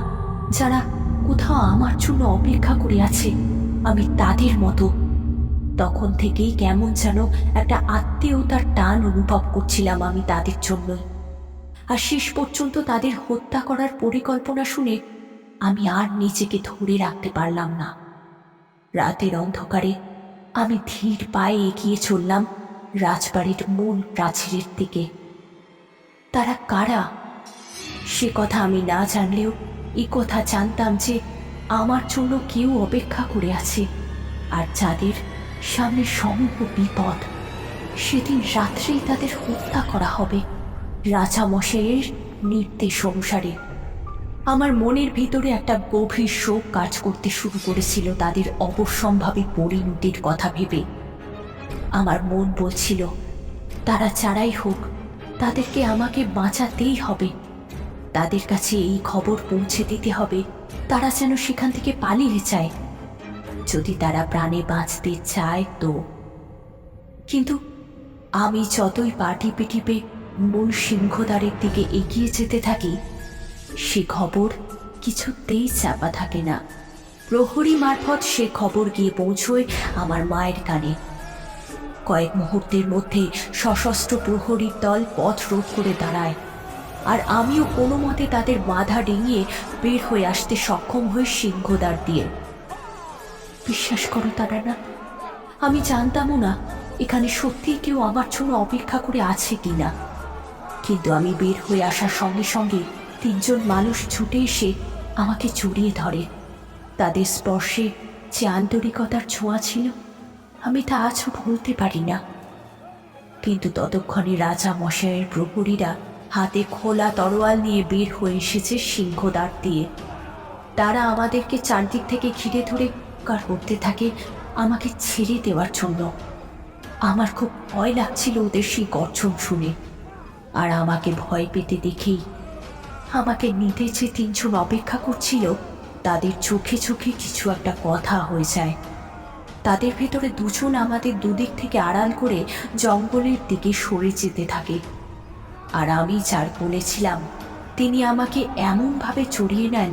যারা কোথাও আমার জন্য অপেক্ষা করে আছে আমি তাদের মতো, তখন থেকেই কেমন যেন একটা আত্মীয়তার টান অনুভব করছিলাম আমি তাদের জন্যই। আর শেষ পর্যন্ত তাদের হত্যা করার পরিকল্পনা শুনে আমি আর নিজেকে ধরে রাখতে পারলাম না। রাতের অন্ধকারে আমি ধীর পায়ে এগিয়ে চললাম রাজবাড়ির মূল প্রাচীরের দিকে। তারা কারা সে কথা আমি না জানলেও এই কথা জানতাম যে আমার জন্য কেউ অপেক্ষা করে আছে, আর যাদের সামনে সমূহ বিপদ, সেদিন রাত্রেই তাদের হত্যা করা হবে রাজা মশাইয়ের নির্দেশ অনুসারে। আমার মনের ভিতরে একটা গভীর শোক কাজ করতে শুরু করেছিল তাদের অবশ্যম্ভাবী পরিণতির কথা ভেবে। আমার মন বলছিল তারা যারাই হোক, তাদেরকে আমাকে বাঁচাতেই হবে। তাদের কাছে এই খবর পৌঁছে দিতে হবে তারা যেন সেখান থেকে পালিয়ে যায়, যদি তারা প্রাণে বাঁচতে চায় তো। কিন্তু আমি যতই পা টিপে টিপে মূল সিংহদ্বারের দিকে এগিয়ে যেতে থাকি, সে খবর কিছুতেই চাপা থাকে না। প্রহরী মারফত সে খবর গিয়ে পৌঁছয় আমার মায়ের কানে। কয়েক মুহূর্তের মধ্যে সশস্ত্র প্রহরীর দল পথ রোধ করে দাঁড়ায়, আর আমিও কোনো মতে তাদের বাধা ডিঙিয়ে বের হয়ে আসতে সক্ষম হই সিংহদ্বার দিয়ে। বিশ্বাস করো তারা না, আমি জানতামও না এখানে সত্যিই কেউ আমার জন্য অপেক্ষা করে আছে কিনা। কিন্তু আমি বের হয়ে আসার সঙ্গে সঙ্গে 3 জন মানুষ ছুটে এসে আমাকে জড়িয়ে ধরে। তাদের স্পর্শে যে আন্তরিকতার ছোঁয়া ছিল আমি তা আজও ভুলতে পারি না। কিন্তু ততক্ষণে রাজা মশাইয়ের প্রহরীরা হাতে খোলা তরোয়াল নিয়ে বের হয়ে এসেছে সিংহদ্বার দিয়ে। তারা আমাদেরকে চারদিক থেকে ঘিরে ধরে কার করতে থাকে আমাকে ছেড়ে দেওয়ার জন্য। আমার খুব ভয় লাগছিল ওদের সেই গর্জন শুনে, আর আমাকে ভয় পেতে দেখেই আমাকে নিতে যে 3 জন অপেক্ষা করছিল তাদের চোখে চোখে কিছু একটা কথা হয়ে যায়। তাদের ভেতরে 2 জন আমাদের দুদিক থেকে আড়াল করে জঙ্গলের দিকে সরে যেতে থাকে, আর আমি যার বলেছিলাম তিনি আমাকে এমনভাবে জড়িয়ে নেন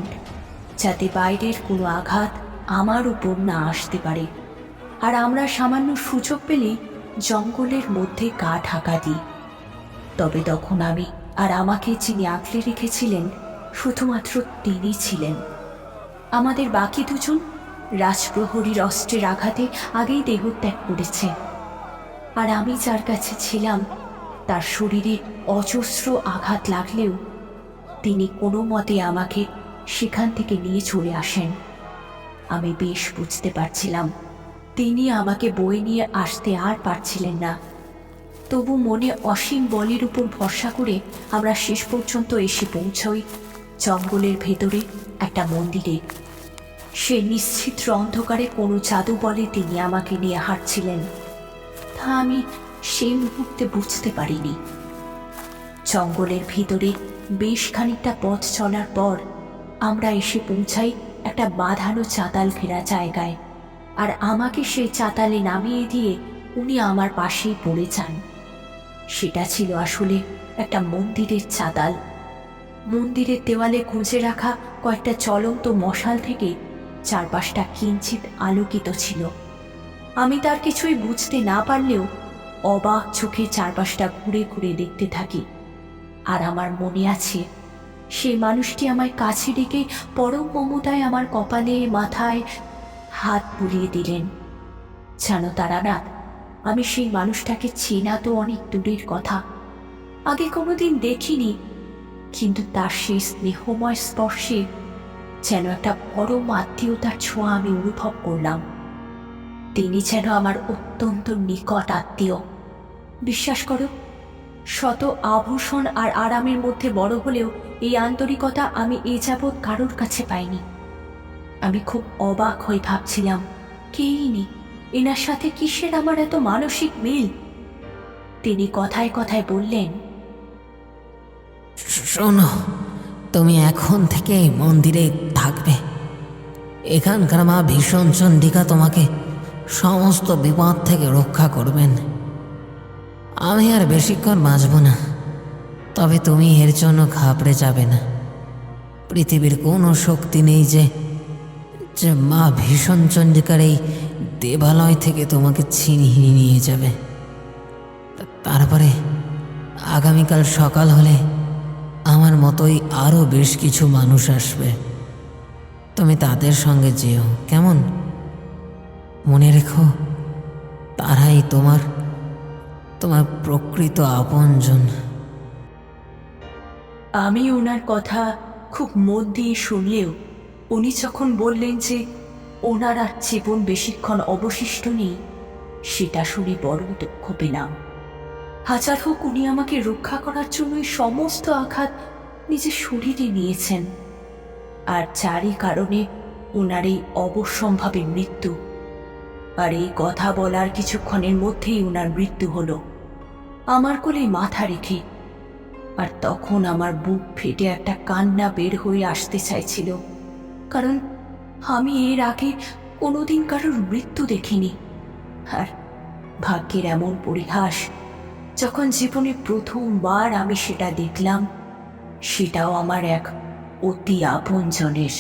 যাতে বাইরের কোনো আঘাত আমার উপর না আসতে পারে, আর আমরা সামান্য সুযোগ পেলেই জঙ্গলের মধ্যে গা ঢাকা দিই। তবে তখন আমি আর আমাকে যিনি আঁকড়ে রেখেছিলেন শুধুমাত্র তিনি ছিলেন। আমাদের বাকি 2 জন রাজপ্রহরীর অস্ত্রের আঘাতে আগেই দেহত্যাগ করেছে, আর আমি যার কাছে ছিলাম তার শরীরে অজস্র আঘাত লাগলেও তিনি কোনো মতে আমাকে সেখান থেকে নিয়ে চলে আসেন। আমি বেশ বুঝতে পারছিলাম তিনি আমাকে বয়ে নিয়ে আসতে আর পারছিলেন না। তবু মনে অসীম বলের উপর ভরসা করে আমরা শেষ পর্যন্ত এসে পৌঁছই জঙ্গলের ভেতরে একটা মন্দিরে। সে নিশ্চিত্র অন্ধকারে কোনো জাদু বলে তিনি আমাকে নিয়ে হাঁটছিলেন, তা আমি সেই মুহূর্তে বুঝতে পারিনি। জঙ্গলের ভিতরে বেশ খানিকটা পথ চলার পর আমরা এসে পৌঁছাই একটা বাঁধানো চাতাল ঘেরা জায়গায়, আর আমাকে সেই চাতালে নামিয়ে দিয়ে উনি আমার পাশেই পড়ে যান। সেটা ছিল আসলে একটা মন্দিরের চাতাল। মন্দিরের দেওয়ালে গুঁজে রাখা কয়েকটা চলন্ত মশাল থেকে চারপাশটা কিঞ্চিত আলোকিত ছিল। আমি তার কিছুই বুঝতে না পারলেও অবাক চোখে চারপাশটা ঘুরে ঘুরে দেখতে থাকি। আর আমার মনে আছে, সেই মানুষটি আমায় কাছে ডেকে পরম মমতায় আমার কপালে মাথায় হাত বুলিয়ে দিলেন। জানো তারানাথ, আমি সেই মানুষটাকে চেনা তো অনেক দূরের কথা, আগে কোনোদিন দেখিনি, কিন্তু তার সেই স্নেহময় স্পর্শে যেন একটা পরম আত্মীয়তার ছোঁয়া আমি অনুভব করলাম। তিনি যেন আমার অত্যন্ত নিকট আত্মীয়। বিশ্বাস করো, শত আভূষণ আর আরামের মধ্যে বড় হলেও এই আন্তরিকতা আমি এ যাবৎ কারোর কাছে পাইনি। আমি খুব অবাক হয়ে ভাবছিলাম, কে ইনি, এনার সাথে কিসের আমার এত মানসিক মিল। তিনি কথায় কথায় বললেন,
শোনো, তুমি এখন থেকে এই মন্দিরে থাকবে। এখানকার মা ভীষণ চণ্ডিকা তোমাকে সমস্ত বিপদ থেকে রক্ষা করবেন। আমি আর বেশিক্ষণ বাঁচব না, তবে তুমি এর জন্য ঘাবড়ে যাবে না। পৃথিবীর কোনো শক্তি নেই যে মা ভীষণ চণ্ডিকার এই দেবালয় থেকে তোমাকে ছিনিয়ে নিয়ে যাবে। তারপরে আগামীকাল সকাল হলে আমার মতোই আরও বেশ কিছু মানুষ আসবে। তুমি তাদের সঙ্গে যেও, কেমন? মনে রেখো, তারাই তোমার প্রকৃত আপনজন।
আমি ওনার কথা খুব মন দিয়ে শুনলেও উনি যখন বললেন যে ওনার আর জীবন বেশিক্ষণ অবশিষ্ট নেই, সেটা শুনে বড় দুঃখ পেলাম। হাজার হোক, উনি আমাকে রক্ষা করার জন্য সমস্ত আঘাত নিজের শরীরে নিয়েছেন, আর যারই কারণে ওনার এই অবশ্যম্ভাবী মৃত্যু। আর এই কথা বলার কিছুক্ষণের মধ্যেই ওনার মৃত্যু হলো আমার কোলে মাথা রেখে। আর তখন আমার বুক ফেটে একটা কান্না বের হয়ে আসতে চাইছিল, কারণ আমি এর আগে কোনোদিন কারোর মৃত্যু দেখিনি। আর ভাগ্যের এমন পরিহাস, যখন জীবনে প্রথমবার আমি সেটা দেখলাম, সেটাও আমার এক অতি আপনজনের।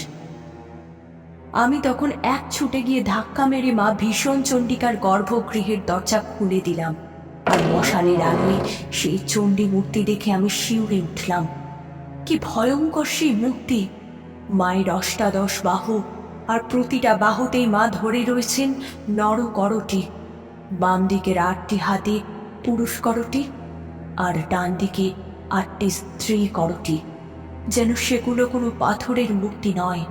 আমি তখন এক ছুটে গিয়ে ধাক্কা মেরে মা ভীষণ চণ্ডিকার গর্ভগৃহের দরজা খুলে দিলাম। আর মশালের আলোয় সেই চণ্ডী মূর্তি দেখে আমি শিউরে উঠলাম। কি ভয়ঙ্কর সেই মূর্তি! মায়ের অষ্টাদশ বাহু, আর প্রতিটা বাহুতেই মা ধরে রয়েছেন নর করটি। বাম দিকের 8টি হাতে পুরুষ করটি, আর ডান দিকে 8টি স্ত্রী করটি। যেন সেগুলো কোনো পাথরের মূর্তি নয়,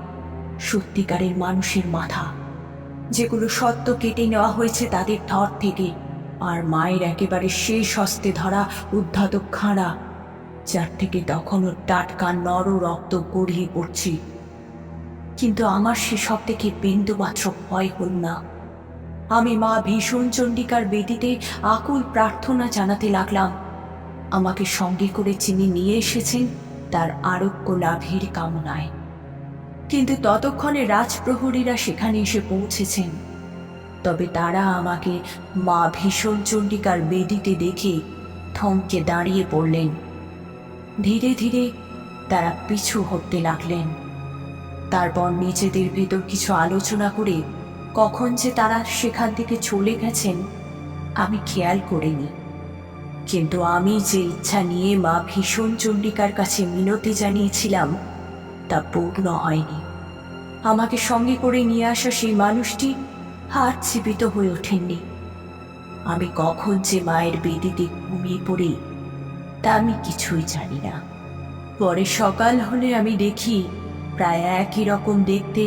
সত্যিকারের মানুষের মাথা, যেগুলো সদ্য কেটে নেওয়া হয়েছে তাদের ধর থেকে। আর মায়ের একেবারে শেষ হস্তে ধরা উদ্ধত খাঁড়া, যার থেকে তখনও টাটকা নর রক্ত গড়িয়ে পড়ছে। কিন্তু আমার সেসব দেখে বিন্দুমাত্র ভয় হল না। আমি মা ভীষণ চণ্ডিকার বেদিতে আকুল প্রার্থনা জানাতে লাগলাম। আমাকে সঙ্গে করে যিনি নিয়ে এসেছেন তার আরোগ্য লাভের কামনায়। কিন্তু ততক্ষণে রাজপ্রহরীরা সেখানে এসে পৌঁছেছেন। তবে তারা আমাকে মা ভীষণ চণ্ডিকার বেদিতে দেখে থমকে দাঁড়িয়ে পড়লেন। ধীরে ধীরে তারা পিছু হটতে লাগলেন। তারপর নিজেদের ভেতর কিছু আলোচনা করে কখন যে তারা সেখান থেকে চলে গেছেন আমি খেয়াল করিনি। কিন্তু আমি যে ইচ্ছা নিয়ে মা ভীষণ চণ্ডিকার কাছে মিনতি জানিয়েছিলাম তা পূর্ণ হয়নি। আমাকে সঙ্গে করে নিয়ে আসা সেই মানুষটি আর জীবিত হয়ে ওঠেননি। আমি কখন যে মায়ের বেদিতে ঘুমিয়ে পড়ি তা আমি কিছুই জানি না। পরে সকাল হলে আমি দেখি প্রায় একই রকম দেখতে,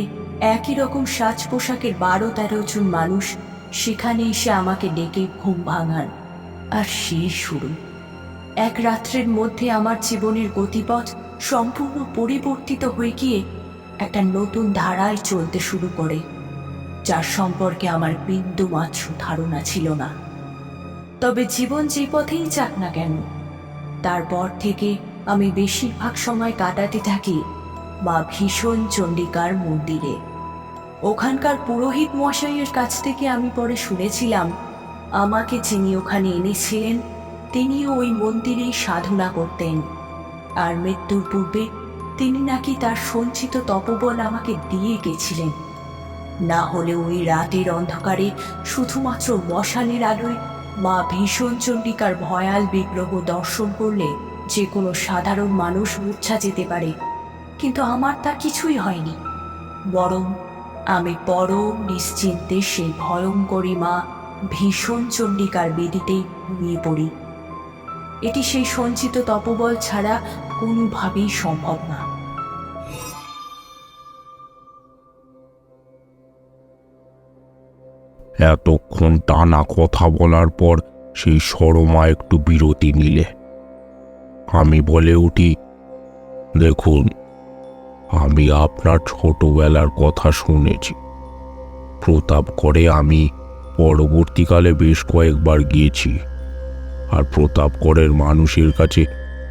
একই রকম সাজ পোশাকের 12-13 জন মানুষ সেখানে এসে আমাকে ডেকে ঘুম ভাঙান। আর সেই শুরু। এক রাত্রের মধ্যে আমার জীবনের গতিপথ সম্পূর্ণ পরিবর্তিত হয়ে গিয়ে একটা নতুন ধারায় চলতে শুরু করে, যার সম্পর্কে আমার বিন্দুমাত্র ধারণা ছিল না। তবে জীবন যে পথেই যাক না কেন, তারপর থেকে আমি বেশিরভাগ সময় কাটাতে থাকি মা ভীষণ চণ্ডিকার মন্দিরে। ওখানকার পুরোহিত মশাইয়ের কাছ থেকে আমি পরে শুনেছিলাম, আমাকে যিনি ওখানে এনেছিলেন তিনিও ওই মন্দিরেই সাধনা করতেন, আর মৃত্যুর পূর্বে তিনি নাকি তার সঞ্চিত তপবল আমাকে দিয়ে গেছিলেন। না হলে ওই রাতের অন্ধকারে শুধুমাত্র মশালের আলোয় মা ভীষণ চণ্ডিকার ভয়াল বিগ্রহ দর্শন করলে যে কোনো সাধারণ মানুষ মূর্ছা যেতে পারে, কিন্তু আমার তা কিছুই হয়নি। বরং আমি পরম নিশ্চিন্তে সেই ভয়ঙ্করী মা ভীষণ চণ্ডিকার বেদিতেই ঘুমিয়ে পড়ি। এটি সেই সঞ্চিত তপবল ছাড়া কোনোভাবেই সম্ভব না।
এতক্ষণ টানা কথা বলার পর সেই সরমা একটু বিরতি নিলে। আমি বলে উঠি, দেখুন, আমি আপনার ছোটবেলার কথা শুনেছি। প্রতাপগড়ে আমি পরবর্তীকালে বেশ কয়েকবার গিয়েছি, আর প্রতাপগড়ের মানুষের কাছে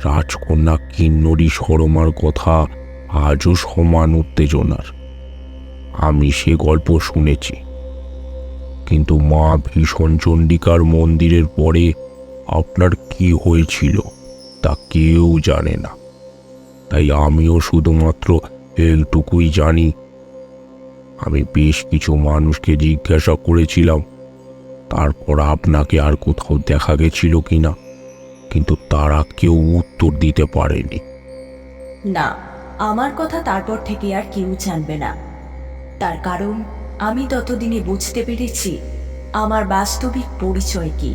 রাজকন্যা কিন্নরী সরমার কথা আজও সমান উত্তেজনার। আমি সে গল্প শুনেছি, কিন্তু মা ভীষণ চণ্ডিকার মন্দিরের পরে আপনার কি হয়েছিল তা কেউ জানে না। তাই আমিও শুধুমাত্র এইটুকুই জানি। আমি বেশ কিছু মানুষকে জিজ্ঞাসা করেছিলাম তারপর আপনাকে আর কোথাও দেখা গেছিল কিনা, কিন্তু তারা কেউ উত্তর দিতে পারেনি।
না, আমার কথা তারপর থেকে আর কেউ জানবে না। তার কারণ আমি ততদিনে বুঝতে পেরেছি আমার বাস্তবিক পরিচয় কি।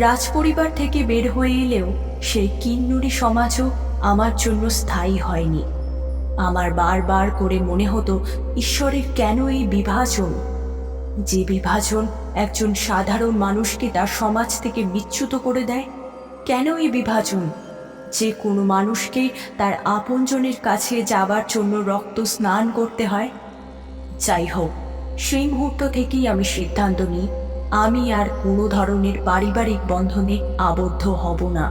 রাজপরিবার থেকে বের হয়ে এলেও সেই কিন্নরী সমাজও আমার জন্য স্থায়ী হয়নি। আমার বারবার করে মনে হতো, ঈশ্বরের কেন এই বিভাজন? যে বিভাজন একজন সাধারণ মানুষকে তার সমাজ থেকে বিচ্যুত করে দেয়। কেন এই বিভাজন যে কোনো মানুষকে তার আপনজনের কাছে যাবার জন্য রক্ত স্নান করতে হয়? যাই হোক, সেই মুহূর্ত থেকেই আমি সিদ্ধান্ত নিই, আমি আর কোনো ধরনের পারিবারিক বন্ধনে আবদ্ধ হব না।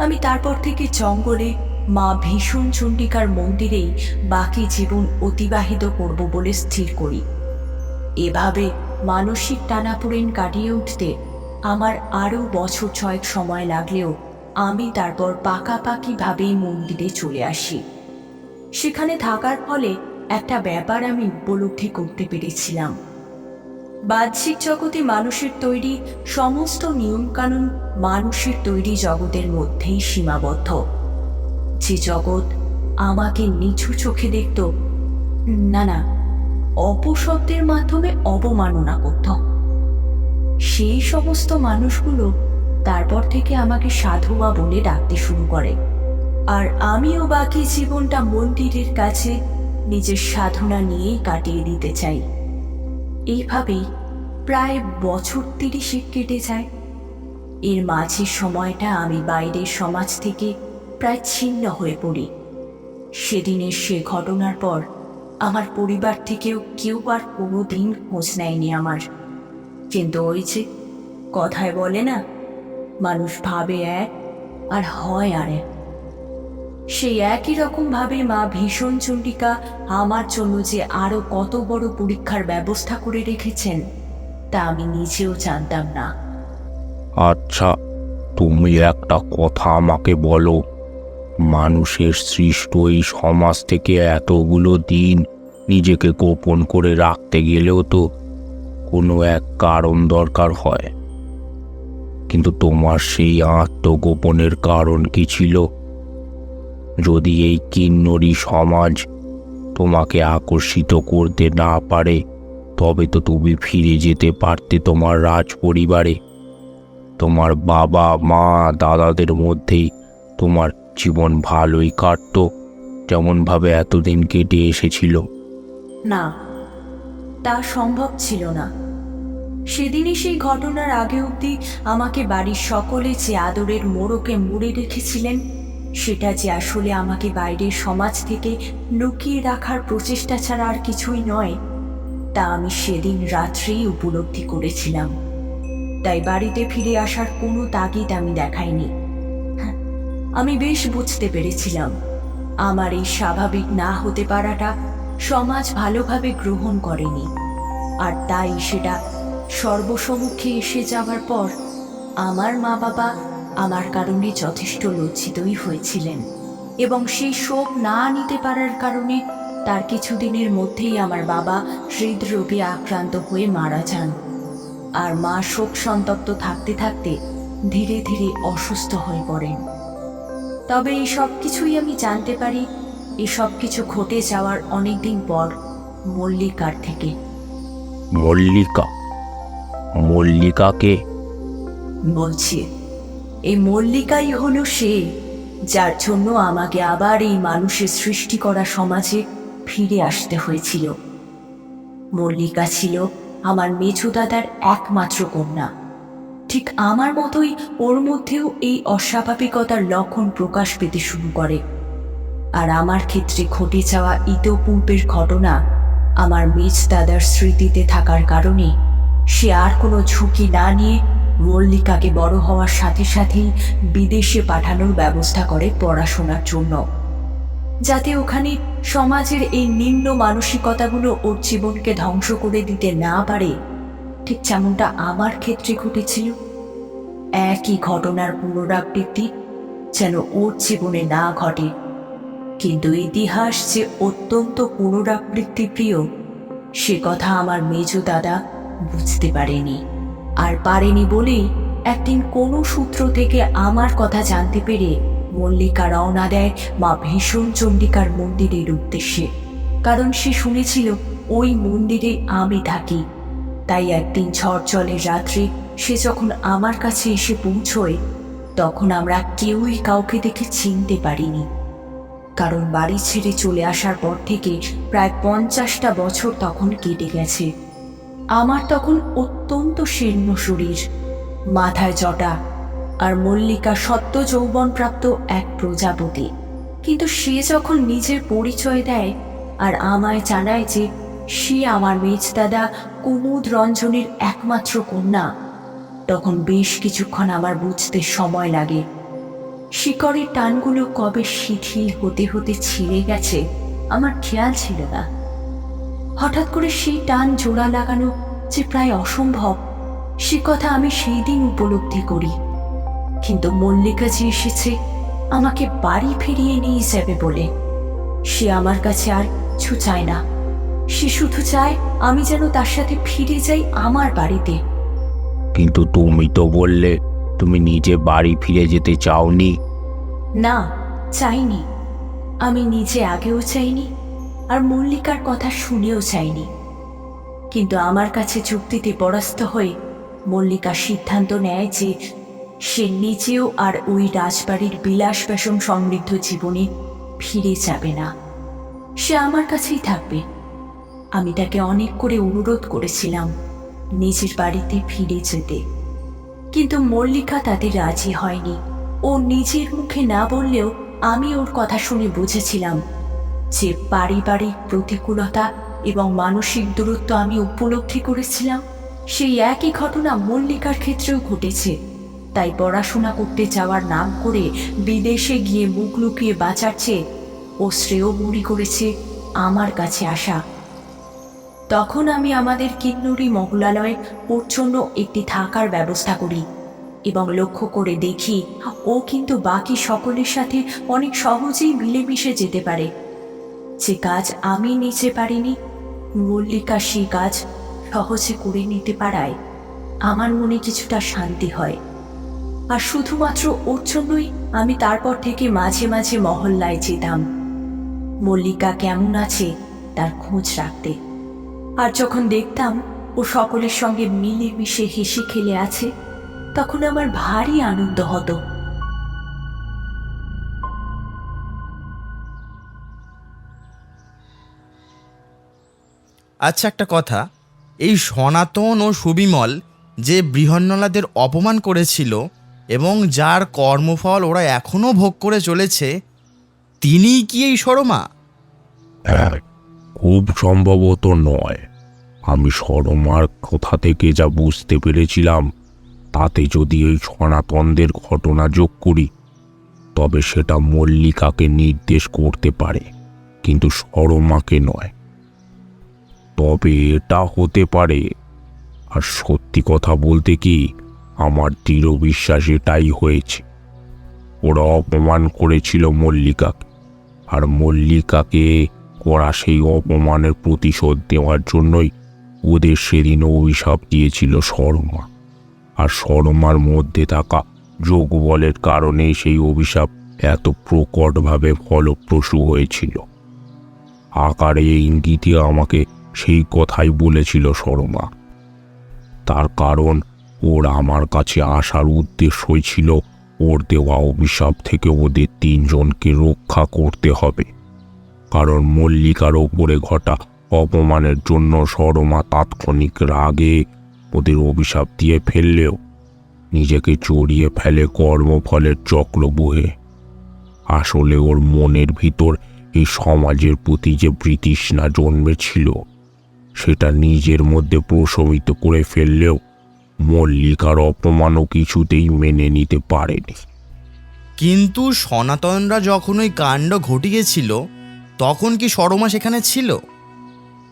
আমি তারপর থেকে জঙ্গলে মা ভীষণ চণ্ডিকার মন্দিরেই বাকি জীবন অতিবাহিত করব বলে স্থির করি। এভাবে মানসিক টানাপোড়েন কাটিয়ে উঠতে আমার আরও বছর 6 সময় লাগলেও আমি তারপর পাকাপাকিভাবেই মন্দিরে চলে আসি। সেখানে থাকার ফলে একটা ব্যাপার আমি উপলব্ধি করতে পেরেছিলাম। বাহ্যিক জগতে মানুষের তৈরি সমস্ত নিয়মকানুন মানুষের তৈরি জগতের মধ্যেই সীমাবদ্ধ। যে জগৎ আমাকে নিচু চোখে দেখত, না অপশব্দের মাধ্যমে অবমাননা করত, সেই সমস্ত মানুষগুলো তারপর থেকে আমাকে সাধুমা বলে ডাকতে শুরু করে। আর আমিও বাকি জীবনটা মন্দিরের কাছে নিজের সাধনা নিয়েই কাটিয়ে দিতে চাই। এইভাবেই প্রায় বছর 30 কেটে যায়। এর মাঝের সময়টা আমি বাইরের সমাজ থেকে প্রায় ছিন্ন হয়ে পড়ি। সেদিনের সে ঘটনার পর আমার পরিবার থেকেও কেউ আর কোনো দিন খোঁজ নেয়নি আমার। কিন্তু ওই যে কথায় বলে না, মানুষ ভাবে এক আর হয় আর এক, সেই একই রকম ভাবে মা ভীষণ চণ্ডিকা আমার জন্য যে আরো কত বড় পরীক্ষার ব্যবস্থা করে রেখেছেন তা আমি নিজেও জানতাম না।
আচ্ছা, তুমি একটা কথা আমাকে বলো, মানুষের সৃষ্ট এই সমাজ থেকে এতগুলো দিন নিজেকে গোপন করে রাখতে গেলেও তো কোনো এক কারণ দরকার হয়, কিন্তু তোমার সেই আত্মগোপনের কারণ কি ছিল? যদি এই কিন্নরী সমাজ তোমাকে আকর্ষিত করতে না পারে, তবে তো তুমি ফিরে যেতে পারতে তোমার রাজ পরিবারে। তোমার বাবা মা দাদাদের মধ্যেই তোমার জীবন ভালোই কাটতো, যেমনভাবে এতদিন কেটে এসেছিল।
না, তা সম্ভব ছিল না। সেদিনই সেই ঘটনার আগে অবধি আমাকে বাড়ির সকলে যে আদরের মোড়কে মুড়ে রেখেছিলেন, সেটা যে আসলে আমাকে বাইরের সমাজ থেকে লুকিয়ে রাখার প্রচেষ্টা ছাড়া আর কিছুই নয়, তা আমি সেদিন রাত্রেই উপলব্ধি করেছিলাম। তাই বাড়িতে ফিরে আসার কোনো তাগিদ আমি দেখাইনি। হ্যাঁ, আমি বেশ বুঝতে পেরেছিলাম আমার এই স্বাভাবিক না হতে পারাটা সমাজ ভালোভাবে গ্রহণ করেনি, আর তাই সেটা সর্বসম্মুখে এসে যাওয়ার পর আমার মা বাবা আমার কারণে যথেষ্ট লজ্জিতই হয়েছিলেন, এবং সেই শোক না নিতে পারার কারণে তার কিছুদিনের মধ্যেই আমার বাবা হৃদরোগে আক্রান্ত হয়ে মারা যান। আর মা শোক সন্তপ্ত থাকতে থাকতে ধীরে ধীরে অসুস্থ হয়ে পড়েন। তবে এই সব কিছুই আমি জানতে পারি এসব কিছু ঘটে যাওয়ার অনেকদিন পর মল্লিকার থেকে।
মল্লিকা? মল্লিকাকে?
বলছি, এই মল্লিকাই হলো সে যার জন্য আমাকে আবার এই মানুষের সৃষ্টি করা সমাজে ফিরে আসতে হয়েছিল। মল্লিকা ছিল আমার মেজো দাদার একমাত্র কন্যা। ঠিক আমার মতোই ওর মধ্যেও এই অস্বাভাবিকতার লক্ষণ প্রকাশ পেতে শুরু করে। আর আমার ক্ষেত্রে ঘটে যাওয়া ইতপূর্বের ঘটনা আমার মেজ দাদার স্মৃতিতে থাকার কারণে সে আর কোনো ঝুঁকি না নিয়ে মল্লিকাকে বড় হওয়ার সাথে সাথেই বিদেশে পাঠানোর ব্যবস্থা করে পড়াশোনার জন্য, যাতে ওখানে সমাজের এই নিম্ন মানসিকতাগুলো ওর জীবনকে ধ্বংস করে দিতে না পারে। ঠিক যেমনটা আমার ক্ষেত্রে ঘটেছিল, একই ঘটনার পুনরাবৃত্তি যেন ওর জীবনে না ঘটে। কিন্তু ইতিহাস যে অত্যন্ত পুনরাবৃত্তি প্রিয় সে কথা আমার মেজো দাদা বুঝতে পারেনি, আর পারেনি বলেই একদিন কোনো সূত্র থেকে আমার কথা জানতে পেরে মল্লিকা রওনা দেয় মা ভীষণ চণ্ডিকার মন্দিরের উদ্দেশ্যে। কারণ সে শুনেছিল ওই মন্দিরে আমি থাকি। তাই একদিন ঝড় জলের রাত্রে সে যখন আমার কাছে এসে পৌঁছয় তখন আমরা কেউই কাউকে দেখে চিনতে পারিনি। কারণ বাড়ি ছেড়ে চলে আসার পর থেকে প্রায় 50টা বছর তখন কেটে গেছে। আমার তখন অত্যন্ত শীর্ণ শরীর, মাথায় জটা, আর মল্লিকা সদ্য যৌবনপ্রাপ্ত এক প্রজাপতি। কিন্তু সে যখন নিজের পরিচয় দেয় আর আমায় জানায় যে সে আমার মেজ দাদা কুমুদ রঞ্জনের একমাত্র কন্যা, তখন বেশ কিছুক্ষণ আমার বুঝতে সময় লাগে। শিকড়ের টানগুলো কবে শিথিল হতে হতে ছিঁড়ে গেছে আমার খেয়াল ছিল না। হঠাৎ করে সেই টান জোড়া লাগানো যে প্রায় অসম্ভব সে কথা আমি সেই দিন উপলব্ধি করি। কিন্তু মল্লিকা যে এসেছে আমাকে বাড়ি ফিরিয়ে নিয়ে যাবে বলে, সে আমার কাছে আর কিছু চায় না। সে শুধু চায় আমি যেন তার সাথে ফিরে যাই আমার বাড়িতে।
কিন্তু তুমি তো বললে তুমি নিজে বাড়ি ফিরে যেতে চাওনি।
না, চাইনি। আমি নিজে আগেও চাইনি, আর মল্লিকার কথা শুনেও চাইনি। কিন্তু আমার কাছে যুক্তিতে পরাস্ত হয়ে মল্লিকা সিদ্ধান্ত নেয় যে সে নিজেও আর ওই রাজবাড়ির বিলাস বেসন সমৃদ্ধ জীবনে ফিরে যাবে না। সে আমার কাছেই থাকবে। আমি তাকে অনেক করে অনুরোধ করেছিলাম নিজের বাড়িতে ফিরে যেতে, কিন্তু মল্লিকা তাতে রাজি হয়নি। ও নিজের মুখে না বললেও আমি ওর কথা শুনে বুঝেছিলাম যে পারিবারিক প্রতিকূলতা এবং মানসিক দূরত্ব আমি উপলব্ধি করেছিলাম সেই একই ঘটনা মল্লিকার ক্ষেত্রেও ঘটেছে। তাই পড়াশোনা করতে যাওয়ার নাম করে বিদেশে গিয়ে মুখ লুকিয়ে বাঁচার চেয়ে ও শ্রেয় মনে করেছে আমার কাছে আসা। তখন আমি আমাদের কিন্নরি মহলালয়ে ওর জন্য একটি থাকার ব্যবস্থা করি এবং লক্ষ্য করে দেখি ও কিন্তু বাকি সকলের সাথে অনেক সহজেই মিলেমিশে যেতে পারে। যে কাজ আমি নিতে পারিনি মল্লিকা সেই কাজ সহজে করে নিতে পারায় আমার মনে কিছুটা শান্তি হয়। আর শুধুমাত্র ওর জন্যই আমি তারপর থেকে মাঝে মাঝে মহল্লায় যেতাম মল্লিকা কেমন আছে তার খোঁজ রাখতে। আর যখন দেখতাম ও সকলের সঙ্গে মিলেমিশে হেসে খেলে আছে তখন আমার ভারী আনন্দ হতো।
আচ্ছা, একটা কথা, এই সনাতন ও সুবিমল যে বৃহন্নলাদের অপমান করেছিল এবং যার কর্মফল ওরা এখনো ভোগ করে চলেছে, তিনিই কি এই সরমা?
হ্যাঁ, খুব সম্ভবত নয়। আমি সরমার কথা থেকে যা বুঝতে পেরেছিলাম তাতে যদি এই সনাতনদের ঘটনা যোগ করি তবে সেটা মল্লিকাকে নির্দেশ করতে পারে, কিন্তু সরমাকে নয়। তবে এটা হতে পারে। আর সত্যি কথা বলতে কি, আমার দৃঢ় বিশ্বাস এটাই হয়েছে। ওরা অপমান করেছিল মল্লিকাকে, আর মল্লিকাকে করা সেই অপমানের প্রতিশোধ দেওয়ার জন্যই ওদের সেদিন অভিশাপ দিয়েছিল শর্মা। আর শর্মার মধ্যে থাকা যোগবলের কারণে সেই অভিশাপ এত প্রকটভাবে ফলপ্রসূ হয়েছিল। আকারে ইঙ্গিতে আমাকে সেই কথাই বলেছিল শর্মা। তার কারণ ওর আমার কাছে আসার উদ্দেশ্যই ছিল ওর দেওয়া অভিশাপ থেকে ওদের তিনজনকে রক্ষা করতে হবে। কারণ মল্লিকার ওপরে ঘটা অপমানের জন্য শর্মা তাৎক্ষণিক রাগে ওদের অভিশাপ দিয়ে ফেললেও নিজেকে জড়িয়ে ফেলে কর্মফলের চক্র বহে। আসলে ওর মনের ভিতর এই সমাজের প্রতি যে বিতৃষ্ণা জন্মেছিল সেটা নিজের মধ্যে প্রশমিত করে ফেললেও মল্লিকার অপমানও কিছুতেই মেনে নিতে পারেনি।
কিন্তু সনাতনরা যখন ওই কাণ্ড ঘটিয়েছিল তখন কি শর্মা সেখানে ছিল?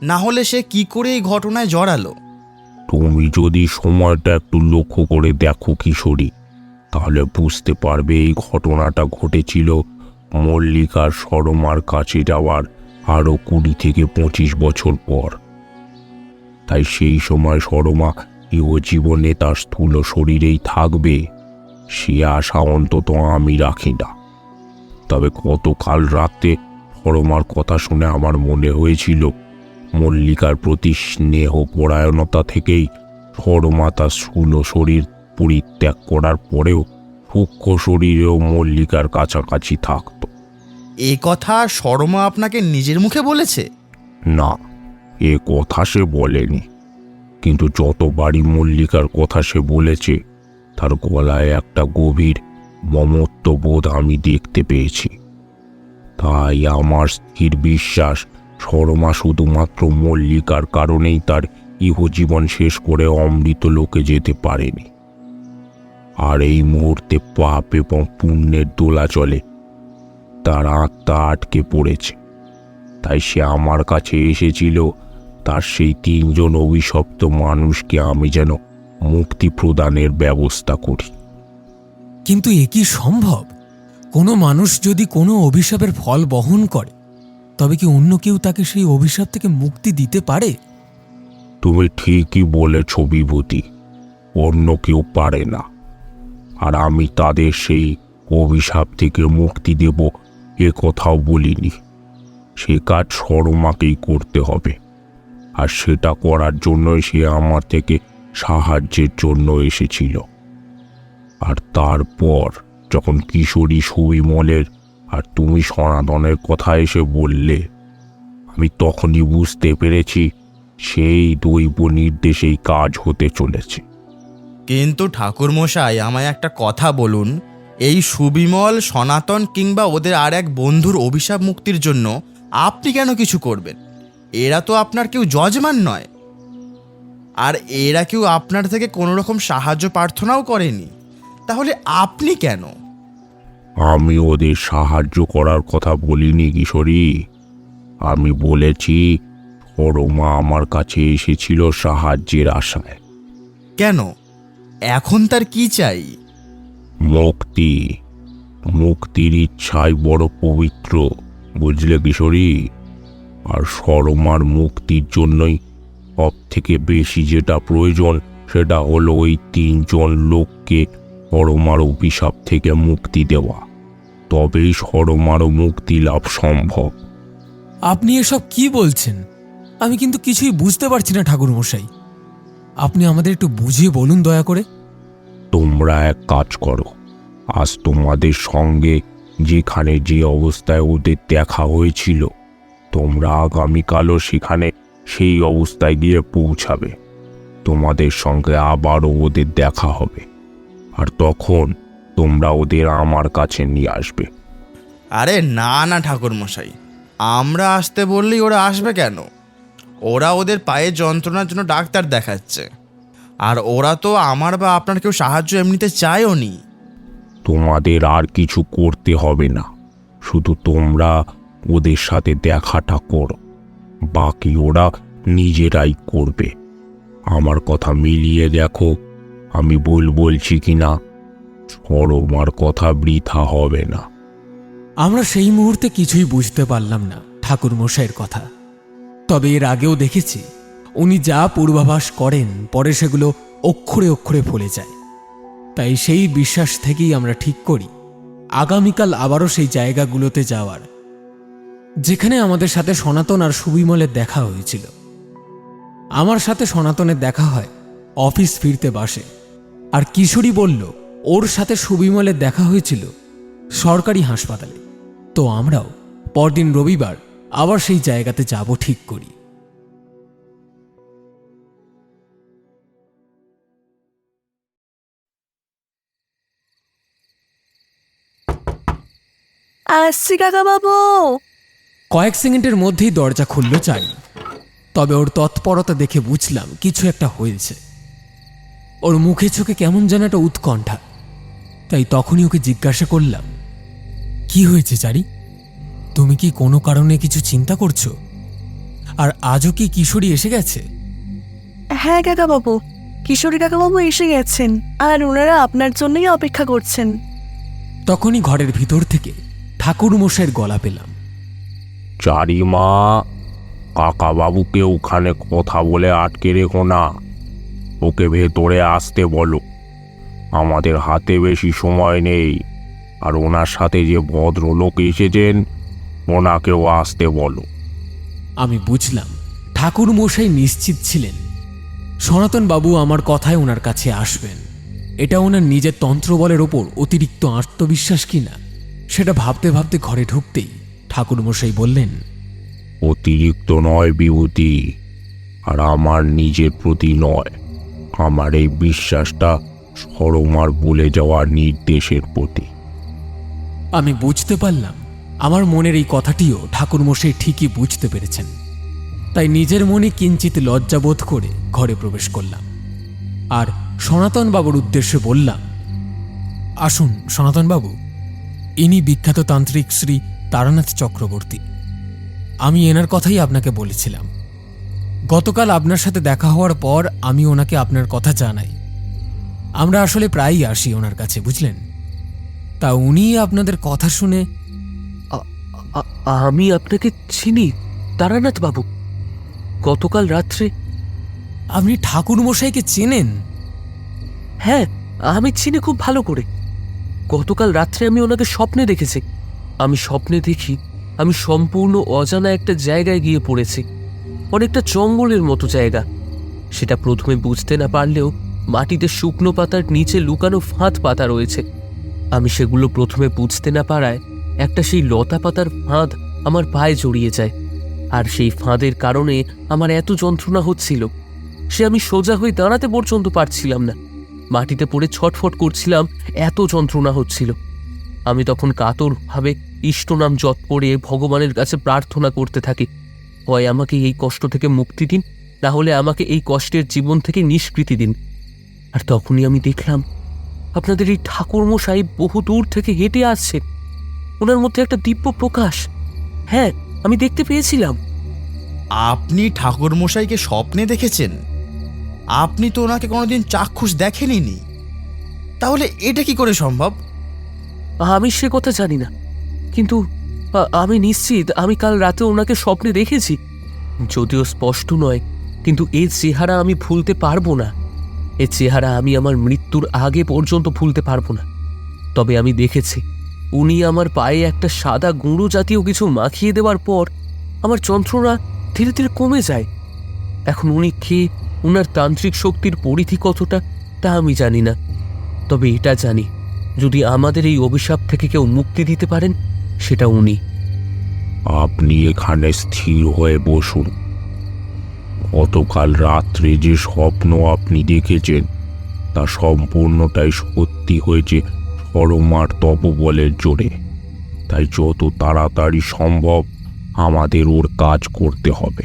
না হলে সে কি করে এই ঘটনায় জড়ালো?
তুমি যদি সময়টা একটু লক্ষ্য করে দেখো কিশোরী, তাহলে বুঝতে পারবে এই ঘটনাটা ঘটেছিল মল্লিকার শর্মার কাছে যাওয়ার আরও 20 থেকে 25 বছর পর। তাই সেই সময় শর্মা জীবনে তার স্থূল শরীরেই থাকবে সে আশা অন্তত আমি রাখি না। তবে গতকাল রাতে শর্মার কথা শুনে আমার মনে হয়েছিল মল্লিকার প্রতি স্নেহ পরায়ণতা থেকেই শর্মা তার স্থূল শরীর পরিত্যাগ করার পরেও সূক্ষ্ম শরীরেও মল্লিকার কাছাকাছি থাকত।
এ কথা শর্মা আপনাকে নিজের মুখে বলেছে?
না, এ কথা সে বলেনি, কিন্তু যতবারই মল্লিকার কথা সে বলেছে তার গলায় একটা গভীর মমত্ববোধ আমি দেখতে পেয়েছি। তাই আমার স্থির বিশ্বাস শর্মা শুধুমাত্র মল্লিকার কারণেই তার ইহজীবন শেষ করে অমৃত লোকে যেতে পারেনি। আর এই মুহূর্তে পাপ এবং পুণ্যের দোলাচলে তার আত্মা আটকে পড়েছে। তাই সে আমার কাছে এসেছিল তার সেই 3 জন অভিশপ্ত মানুষকে আমি যেন মুক্তি প্রদানের ব্যবস্থা করি।
কিন্তু এ কি সম্ভব? কোনো মানুষ যদি কোনো অভিশাপের ফল বহন করে তবে কি অন্য কেউ তাকে সেই অভিশাপ থেকে মুক্তি দিতে পারে?
তুমি ঠিকই বলেছ বিভূতি, অন্য কেউ পারে না। আর আমি তাদের সেই অভিশাপ থেকে মুক্তি দেব এ কথাও বলিনি। সে কাজ শর্মাকেই করতে হবে, আর সেটা করার জন্যই সে আমার থেকে সাহায্যের জন্য এসেছিল। আর তারপর যখন কিশোরী সুবিমলের আর তুমি সনাতনের কথা এসে বললে, আমি তখনই বুঝতে পেরেছি সেই দৈব নির্দেশেই কাজ হতে চলেছে।
কিন্তু ঠাকুরমশাই, আমায় একটা কথা বলুন, এই সুবিমল, সনাতন কিংবা ওদের আর এক বন্ধুর অভিশাপ মুক্তির জন্য আপনি কেন কিছু করবেন? এরা তো আপনার কেউ যজমান নয়, আর এরা কেউ আপনার থেকে কোনো রকম সাহায্য প্রার্থনাও করেনি, তাহলে আপনি কেন?
আমি ওদের সাহায্য করার কথা বলিনি কিশোরী, আমি বলেছি শর্মা আমার কাছে এসেছিল সাহায্যের আশায়।
কেন? এখন তার কি চাই?
মুক্তি। মুক্তির ইচ্ছাই বড় পবিত্র, বুঝলে কিশোরী? আর শর্মার মুক্তির জন্যই সব থেকে বেশি যেটা প্রয়োজন সেটা হলো ওই 3 জন লোককে শর্মার অভিশাপ থেকে মুক্তি দেওয়া। তবেই শর্মারও মুক্তি লাভ সম্ভব।
আপনি এসব কি বলছেন? আমি কিন্তু কিছুই বুঝতে পারছি না ঠাকুরমশাই। আপনি আমাদের একটু বুঝিয়ে বলুন দয়া করে।
তোমরা এক কাজ করো, আজ তোমাদের সঙ্গে যেখানে যে অবস্থায় ওদের দেখা হয়েছিল তোমরা আগামীকালও সেখানে সেই অবস্থায় গিয়ে পৌঁছাবে। তোমাদের সঙ্গে আবারও ওদের দেখা হবে, আর তখন তোমরা ওদের আমার কাছে নিয়ে আসবে।
আরে না না ঠাকুরমশাই, আমরা আসতে বললেই ওরা আসবে কেন? ওরা ওদের পায়ে যন্ত্রণার জন্য ডাক্তার দেখাচ্ছে। আর ওরা তো আমার বা আপনার কেউ সাহায্য এমনিতে চায়ও নি।
তোমাদের আর কিছু করতে হবে না, শুধু তোমরা ওদের সাথে দেখাটা করো, বাকি ওরা নিজেরাই করবে। আমার কথা মিলিয়ে দেখো আমি বলছি কিনা। সরমার কথা বৃথা হবে না।
আমরা সেই মুহূর্তে কিছুই বুঝতে পারলাম না ঠাকুর মশাইয়ের কথা। তবে এর আগেও দেখেছি উনি যা পূর্বাভাস করেন পরে সেগুলো অক্ষরে অক্ষরে ফলে যায়। তাই সেই বিশ্বাস থেকেই আমরা ঠিক করি আগামীকাল আবারও সেই জায়গাগুলোতে যাওয়ার, যেখানে আমাদের সাথে সনাতন আর সুবিমলের দেখা হয়েছিল। আমার সাথে সনাতনের দেখা হয় অফিস ফিরতে বাসে, আর কিশোরী বলল ওর সাথে সুবিমলের দেখা হয়েছিল সরকারি হাসপাতালে। তো আমরাও পরদিন রবিবার আবার সেই জায়গাতে যাব ঠিক করি।
আসছি কাকাবাবু।
কয়েক সেকেন্ডের মধ্যেই দরজা খুলল চাই। তবে ওর তৎপরতা দেখে বুঝলাম কিছু একটা হয়েছে। ওর মুখে চোখে কেমন যেন একটা উৎকণ্ঠা। তাই তখনই ওকে জিজ্ঞাসা করলাম, কি হয়েছে চারি? তুমি কি কোনো কারণে কিছু চিন্তা করছো? আর আজও কি কিশোরী এসে গেছে?
হ্যাঁ কাকাবাবু, কিশোরী কাকাবাবু এসে গেছেন আর ওনারা আপনার জন্যই অপেক্ষা করছেন।
তখনই ঘরের ভিতর থেকে ঠাকুর মশাইয়ের গলা পেলাম।
চারিমা, কাকা বাবুকে ওখানে কথা বলে আটকে রেখো না, ওকে ভেতরে আসতে বলো। আমাদের হাতে বেশি সময় নেই, আর ওনার সাথে যে ভদ্রলোক এসেছেন ওনাকেও আসতে বলো।
আমি বুঝলাম ঠাকুর মশাই নিশ্চিত ছিলেন সনাতন বাবু আমার কথায় ওনার কাছে আসবেন। এটা ওনার নিজের তন্ত্রবলের ওপর অতিরিক্ত আত্মবিশ্বাস কিনা সেটা ভাবতে ভাবতে ঘরে ঢুকতেই ঠাকুর মশাই বললেন,
অতিরিক্ত নয় বিভূতি, আর আমার নিজের প্রতি নয়, আমার এই বিশ্বাসটা সরমার বলে যাওয়ার নির্দেশের প্রতি।
আমি বুঝতে পারলাম আমার মনের এই কথাটিও ঠাকুরমশাই ঠিকই বুঝতে পেরেছেন। তাই নিজের মনে কিঞ্চিত লজ্জাবোধ করে ঘরে প্রবেশ করলাম আর সনাতন বাবুর উদ্দেশ্যে বললাম, আসুন সনাতন বাবু, ইনি বিখ্যাত তান্ত্রিক শ্রী তারানাথ চক্রবর্তী। আমি এনার কথাই আপনাকে বলেছিলাম। গতকাল আপনার সাথে দেখা হওয়ার পর আমি ওনাকে আপনার কথা জানাই। আমরা আসলে প্রায়ই আসি ওনার কাছে, বুঝলেন। তা উনি আপনাদের কথা শুনে।
আমি আপনাকে চিনি তারানাথ বাবু। গতকাল রাত্রে।
আপনি ঠাকুর মশাইকে চেনেন?
হ্যাঁ, আমি চিনি খুব ভালো করে। গতকাল রাত্রে আমি ওনাকে স্বপ্নে দেখেছি। আমি স্বপ্নে দেখি আমি সম্পূর্ণ অজানা একটা জায়গায় গিয়ে পড়েছি, অনেকটা জঙ্গলের মতো জায়গা। সেটা প্রথমে বুঝতে না পারলেও মাটিতে শুকনো পাতার নিচে লুকানো ফাঁদ পাতা রয়েছে। আমি সেগুলো প্রথমে বুঝতে না পারায় একটা সেই লতা পাতার ফাঁদ আমার পায়ে জড়িয়ে যায়, আর সেই ফাঁদের কারণে আমার এত যন্ত্রণা হচ্ছিল সে আমি সোজা হয়ে দাঁড়াতে পর্যন্ত পারছিলাম না। মাটিতে পড়ে ছটফট করছিলাম, এত যন্ত্রণা হচ্ছিল। আমি তখন কাতরভাবে ইষ্টনাম জপ করে ভগবানের কাছে প্রার্থনা করতে থাকি, হয় আমাকে এই কষ্ট থেকে মুক্তি দিন, না হলে আমাকে এই কষ্টের জীবন থেকে নিষ্কৃতি দিন। আর তখনই আমি দেখলাম আপনাদের এই ঠাকুরমশাই বহু দূর থেকে হেঁটে আসছেন। ওনার মধ্যে একটা দিব্য প্রকাশ। হ্যাঁ, আমি দেখতে পেয়েছিলাম।
আপনি ঠাকুর মশাইকে স্বপ্নে দেখেছেন? আপনি তো ওনাকে কোনোদিন চাক্ষুষ দেখেননি, তাহলে এটা কি করে সম্ভব?
আমি সে কথা জানি না, কিন্তু আমি নিশ্চিত আমি কাল রাতে ওনাকে স্বপ্নে দেখেছি। যদিও স্পষ্ট নয়, কিন্তু এই চেহারা আমি ভুলতে পারবো না। এ চেহারা আমি আমার মৃত্যুর আগে পর্যন্ত ভুলতে পারবো না। তবে আমি দেখেছি উনি আমার পায়ে একটা সাদা গুঁড়ো জাতীয় কিছু মাখিয়ে দেওয়ার পর আমার যন্ত্রণা ধীরে ধীরে কমে যায়। এখন উনি কে, ওনার তান্ত্রিক শক্তির পরিধি কতটা তা আমি জানি না। তবে এটা জানি, যদি আমাদের এই অভিশাপ থেকে কেউ মুক্তি দিতে পারেন সেটা উনি।
আপনি এখানে স্থির হয়ে বসুন। গতকাল রাত্রে যে স্বপ্ন আপনি দেখেছেন তা সম্পূর্ণটাই সত্যি হয়েছে সরমার তপবলের জোরে। তাই যত তাড়াতাড়ি সম্ভব আমাদের ওর কাজ করতে হবে।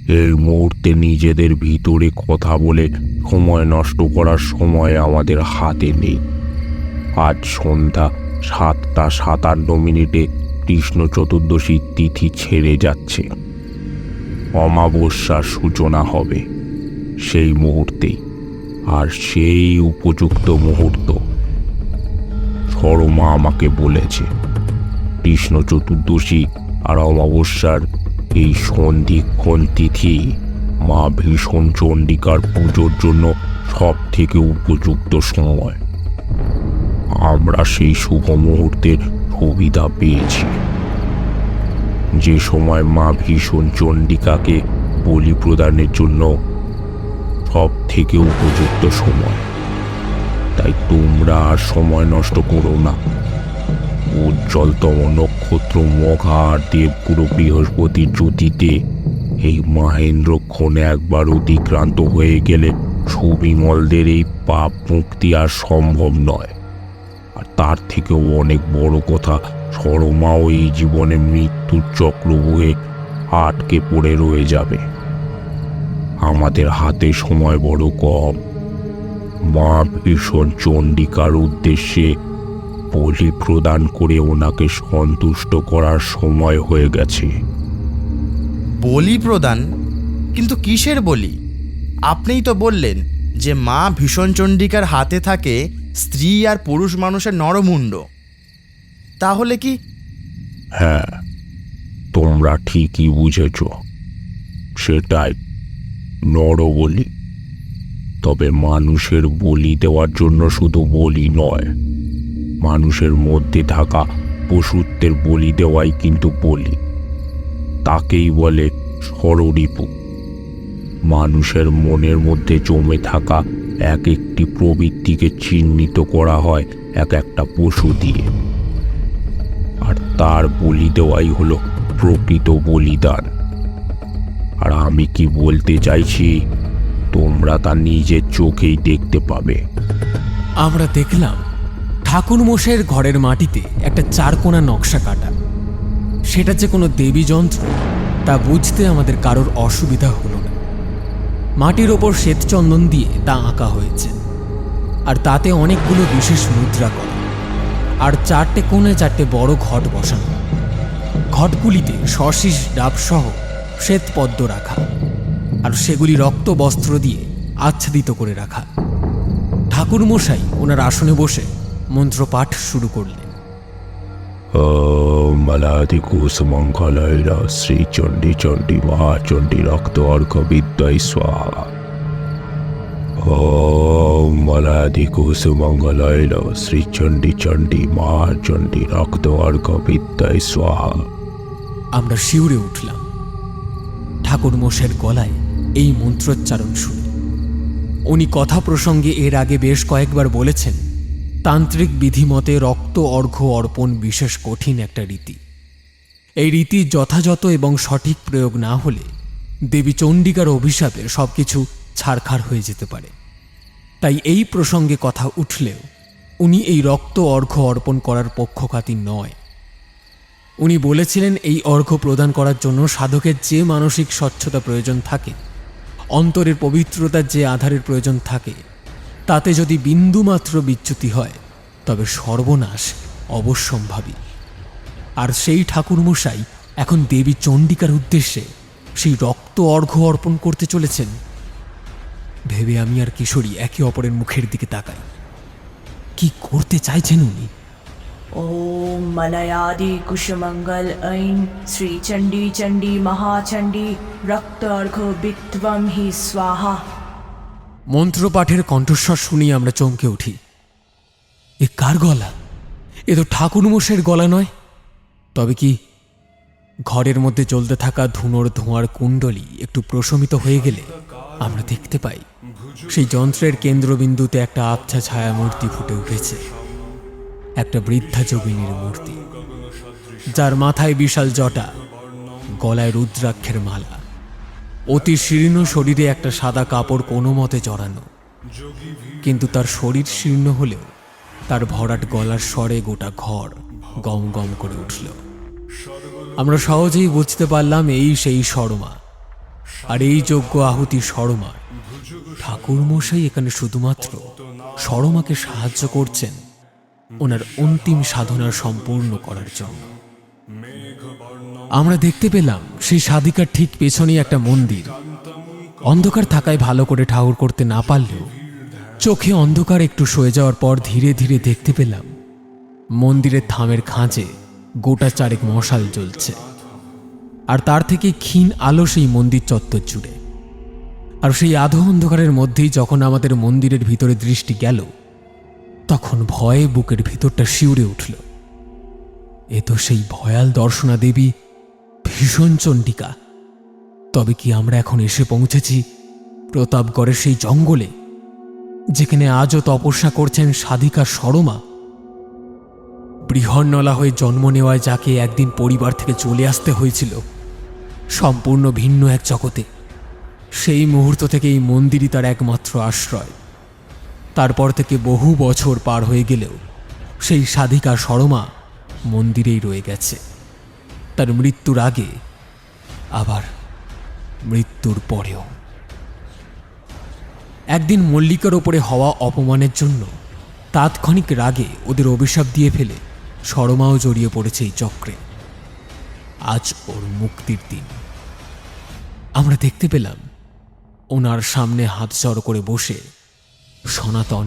এই মুহূর্তে নিজেদের ভিতরে কথা বলে সময় নষ্ট করার সময় আমাদের হাতে নেই। আজ সন্ধ্যা 7:57 কৃষ্ণ চতুর্দশী তিথি ছেড়ে যাচ্ছে। অমাবস্যার সূচনা হবে সেই মুহূর্তেই, আর সেই উপযুক্ত মুহূর্ত সরমা আমাকে বলেছে। কৃষ্ণ চতুর্দশী আর অমাবস্যার এই সন্ধিক্ষণ তিথি মা ভীষণ চণ্ডিকার পুজোর জন্য সব থেকে উপযুক্ত সময়। আমরা সেই শুভ মুহূর্তের সুবিধা পেয়েছি, যে সময় মা ভীষণ চণ্ডিকাকে বলি প্রদানের জন্য সব থেকে উপযুক্ত সময়। তাই তোমরা আর সময় নষ্ট করো না। উজ্জ্বলতম নক্ষত্র মঘা আর দেবগুরু বৃহস্পতির জ্যোতিতে এই মহেন্দ্রক্ষণ একবার অতিক্রান্ত হয়ে গেলে সুবিমলদের এই পাপ মুক্তি আর সম্ভব নয়। আর তার থেকেও অনেক বড় কথা, সরমাও এই জীবনে মৃত্যুর চক্র বয়ে আটকে পড়ে রয়ে যাবে। আমাদের হাতে সময় বড় কম। মা ভীষণ চণ্ডিকার উদ্দেশ্যে বলি প্রদান করে ওনাকে সন্তুষ্ট করার সময় হয়ে গেছে।
বলি প্রদান? কিন্তু কিসের বলি? আপনিই তো বললেন যে মা ভীষণ চণ্ডিকার হাতে থাকে স্ত্রী আর পুরুষ মানুষের নরমুণ্ড। তাহলে কি?
হ্যাঁ, তোমরা ঠিকই বুঝেছ, সেটাই নরবলি। তবে মানুষের বলি দেওয়ার জন্য শুধু বলি নয়, মানুষের মধ্যে থাকা পশুত্বের বলি দেওয়াই কিন্তু বলি। তাকেই বলে ষড়রিপু। মানুষের মনের মধ্যে জমে থাকা এক একটি প্রবৃত্তিকে চিহ্নিত করা হয় এক একটা পশু দিয়ে, আর তার বলি দেওয়াই হলো প্রকৃত বলিদান। আর আমি কি বলতে চাইছি তোমরা তা নিজের চোখেই দেখতে পাবে।
আমরা দেখলাম ঠাকুর মশাইয়ের ঘরের মাটিতে একটা চারকোনা নকশা কাটা। সেটা যে কোনো দেবী যন্ত্র তা বুঝতে আমাদের কারোর অসুবিধা হলো না। মাটির ওপর শ্বেতচন্দন দিয়ে তা আঁকা হয়েছে, আর তাতে অনেকগুলো বিশেষ মুদ্রা করা, আর 4টে কোণে 4টে বড় ঘট বসানো। ঘটগুলিতে সশীষ ডাবসহ শ্বেতপদ্ম রাখা, আর সেগুলি রক্ত বস্ত্র দিয়ে আচ্ছাদিত করে রাখা। ঠাকুর মশাই ওনার আসনে বসে মন্ত্রপাঠ শুরু করলেন।
মলাদি কুসুমঙ্গলৈরা শ্রী চণ্ডী চণ্ডী মহাচণ্ডী রক্ত অর্ঘ বিদ্যায় স্বাহা। মলাদি কুসুমঙ্গলৈরা শ্রী চণ্ডী চণ্ডী মহাচণ্ডী রক্ত অর্ঘ বিদ্যায় স্বাহা।
আমরা শিউরে উঠলাম ঠাকুর মশাইয়ের গলায় এই মন্ত্রোচ্চারণ শুনে। উনি কথা প্রসঙ্গে এর আগে বেশ কয়েকবার বলেছেন, তান্ত্রিক বিধিমতে রক্ত অর্ঘ্য অর্পণ বিশেষ কঠিন একটা রীতি। এই রীতি যথাযথ এবং সঠিক প্রয়োগ না হলে দেবী চণ্ডিকার অভিশাপে সবকিছু ছারখার হয়ে যেতে পারে। তাই এই প্রসঙ্গে কথা উঠলেও উনি এই রক্ত অর্ঘ্য অর্পণ করার পক্ষপাতী নয়। উনি বলেছিলেন, এই অর্ঘ্য প্রদান করার জন্য সাধকের যে মানসিক স্বচ্ছতা প্রয়োজন থাকে, অন্তরের পবিত্রতার যে আধারের প্রয়োজন থাকে, তাতে যদি বিন্দুমাত্র বিচ্যুতি হয় তবে সর্বনাশ অবশ্যম্ভাবী। আর সেই ঠাকুরমশাই এখন দেবী চণ্ডিকার উদ্দেশ্যে সেই রক্ত অর্ঘ্য অর্পণ করতে চলেছেন ভেবে আমি আর কিশোরী একে অপরের মুখের দিকে তাকাই। কি করতে চাইছেন উনি?
ओम मलयादि कुशमंगल ऐं श्री चंडी चंडी महाचंडी रक्त अर्घ बित्वम हि स्वाहा।
মন্ত্রপাঠের কণ্ঠস্বর শুনিয়ে আমরা চমকে উঠি। এ কার গলা? এ তো ঠাকুর মশাইয়ের গলা নয়। তবে কি ঘরের মধ্যে জ্বলতে থাকা ধুনোর ধোঁয়ার কুণ্ডলী একটু প্রশমিত হয়ে গেলে আমরা দেখতে পাই সেই যন্ত্রের কেন্দ্রবিন্দুতে একটা আবছা ছায়া মূর্তি ফুটে উঠেছে। একটা বৃদ্ধা যোগিনীর মূর্তি, যার মাথায় বিশাল জটা, গলায় রুদ্রাক্ষের মালা, অতি শীর্ণ শরীরে একটা সাদা কাপড় কোনো মতে জড়ানো। কিন্তু তার শরীর শীর্ণ হলেও তার ভরাট গলার স্বরে গোটা ঘর গম গম করে উঠল। আমরা সহজেই বুঝতে পারলাম এই সেই সরমা, আর এই যজ্ঞ আহুতি সরমার। ঠাকুরমশাই এখানে শুধুমাত্র সরমাকে সাহায্য করছেন ওনার অন্তিম সাধনা সম্পূর্ণ করার জন্য। আমরা দেখতে পেলাম সেই সাধিকার ঠিক পেছনেই একটা মন্দির। অন্ধকার থাকায় ভালো করে ঠাকুর করতে না পারলেও চোখে অন্ধকার একটু সয়ে যাওয়ার পর ধীরে ধীরে দেখতে পেলাম মন্দিরের থামের খাঁজে গোটা চারেক মশাল জ্বলছে, আর তার থেকে ক্ষীণ আলো সেই মন্দির চত্বর জুড়ে। আর সেই আধো অন্ধকারের মধ্যেই যখন আমাদের মন্দিরের ভিতরে দৃষ্টি গেল, তখন ভয়ে বুকের ভিতরটা শিউরে উঠল। এ তো সেই ভয়াল দর্শনা দেবী ভীষণ চণ্ডিকা। তবে কি আমরা এখন এসে পৌঁছেছি প্রতাপগড়ের সেই জঙ্গলে, যেখানে আজও তপস্যা করছেন সাধিকা সরমা? বৃহন্নলা হয়ে জন্ম নেওয়ায় যাকে একদিন পরিবার থেকে চলে আসতে হয়েছিল সম্পূর্ণ ভিন্ন এক জগতে, সেই মুহূর্ত থেকে এই মন্দিরই তার একমাত্র আশ্রয়। তারপর থেকে বহু বছর পার হয়ে গেলেও সেই সাধিকা সরমা মন্দিরেই রয়ে গেছে, তার মৃত্যুর আগে আবার মৃত্যুর পরেও। একদিন মল্লিকার ওপরে হওয়া অপমানের জন্য তাৎক্ষণিক রাগে ওদের অভিশাপ দিয়ে ফেলে সরমাও জড়িয়ে পড়েছে এই চক্রে। আজ ওর মুক্তির দিন। আমরা দেখতে পেলাম ওনার সামনে হাত জড়ো করে বসে সনাতন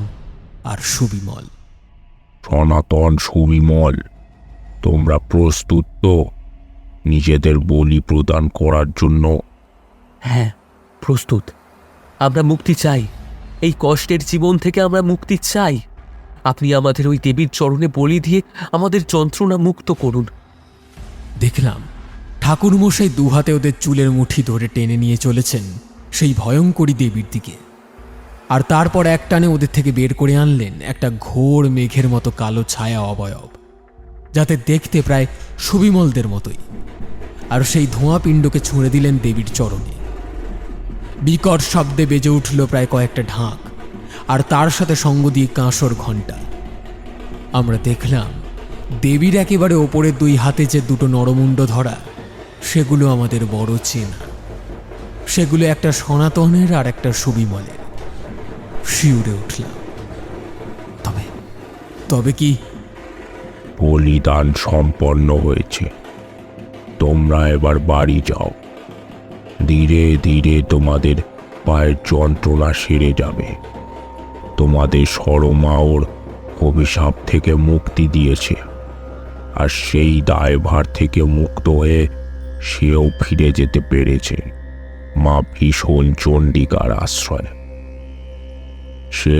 আর সুবিমল।
সনাতন, সুবিমল, তোমরা প্রস্তুত তো নিজেদের বলি প্রদান করার জন্য?
হ্যাঁ, প্রস্তুত। আমরা মুক্তি চাই, এই কষ্টের জীবন থেকে আমরা মুক্তি চাই। আপনি আমাদের ওই দেবীর চরণে বলি দিয়ে আমাদের যন্ত্রণা মুক্ত করুন।
দেখলাম ঠাকুরমশাই দুহাতে ওদের চুলের মুঠি ধরে টেনে নিয়ে চলেছেন সেই ভয়ঙ্করী দেবীর দিকে, আর তারপর একটানে ওদের থেকে বের করে আনলেন একটা ঘোর মেঘের মতো কালো ছায়া অবয়ব, যাতে দেখতে প্রায় সুবিমলদের মতোই। আর সেই ধোঁয়া পিণ্ডকে ছুঁড়ে দিলেন দেবীর চরণে। বিকট শব্দে বেজে উঠল প্রায় কয়েকটা ঢাক, আর তার সাথে সঙ্গ দিয়ে কাঁসর ঘণ্টা। আমরা দেখলাম দেবীর একেবারে ওপরে দুই হাতে যে দুটো নরমুণ্ড ধরা, সেগুলো আমাদের বড় চেনা। সেগুলো একটা সনাতনের আর একটা সুবিমলের। শিউরে উঠলাম। তবে তবে কি
বলিদান সম্পন্ন হয়েছে। তোমরা এবার বাড়ি যাও। ধীরে ধীরে তোমাদের পায়ের যন্ত্রণা সেরে যাবে। তোমাদের সরমা ওর অভিশাপ থেকে মুক্তি দিয়েছে, আর সেই দায়ভার থেকে মুক্ত হয়ে সেও ফিরে যেতে পেরেছে মা ভীষণ চণ্ডিকার আশ্রয়। সে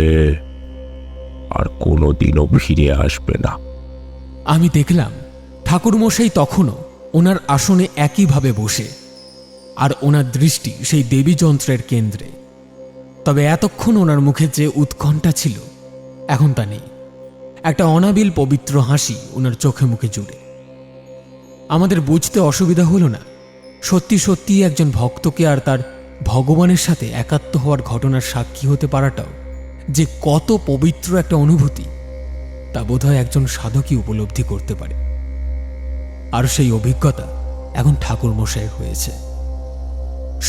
আর কোনোদিনও ফিরে আসবে না।
আমি দেখলাম ঠাকুরমশাই তখনও ওনার আসনে একইভাবে বসে, আর ওনার দৃষ্টি সেই দেবী যন্ত্রের কেন্দ্রে। তবে এতক্ষণ ওনার মুখে যে উৎকণ্ঠা ছিল এখন তা নেই। একটা অনাবিল পবিত্র হাসি ওনার চোখে মুখে জুড়ে। আমাদের বুঝতে অসুবিধা হলো না, সত্যি সত্যি একজন ভক্তকে আর তার ভগবানের সাথে একাত্ম হওয়ার ঘটনার সাক্ষী হতে পারাটাও যে কত পবিত্র একটা অনুভূতি, তা বোধহয় একজন সাধকই উপলব্ধি করতে পারে। আর সেই অভিজ্ঞতা এখন ঠাকুরমশাইয়ের হয়েছে।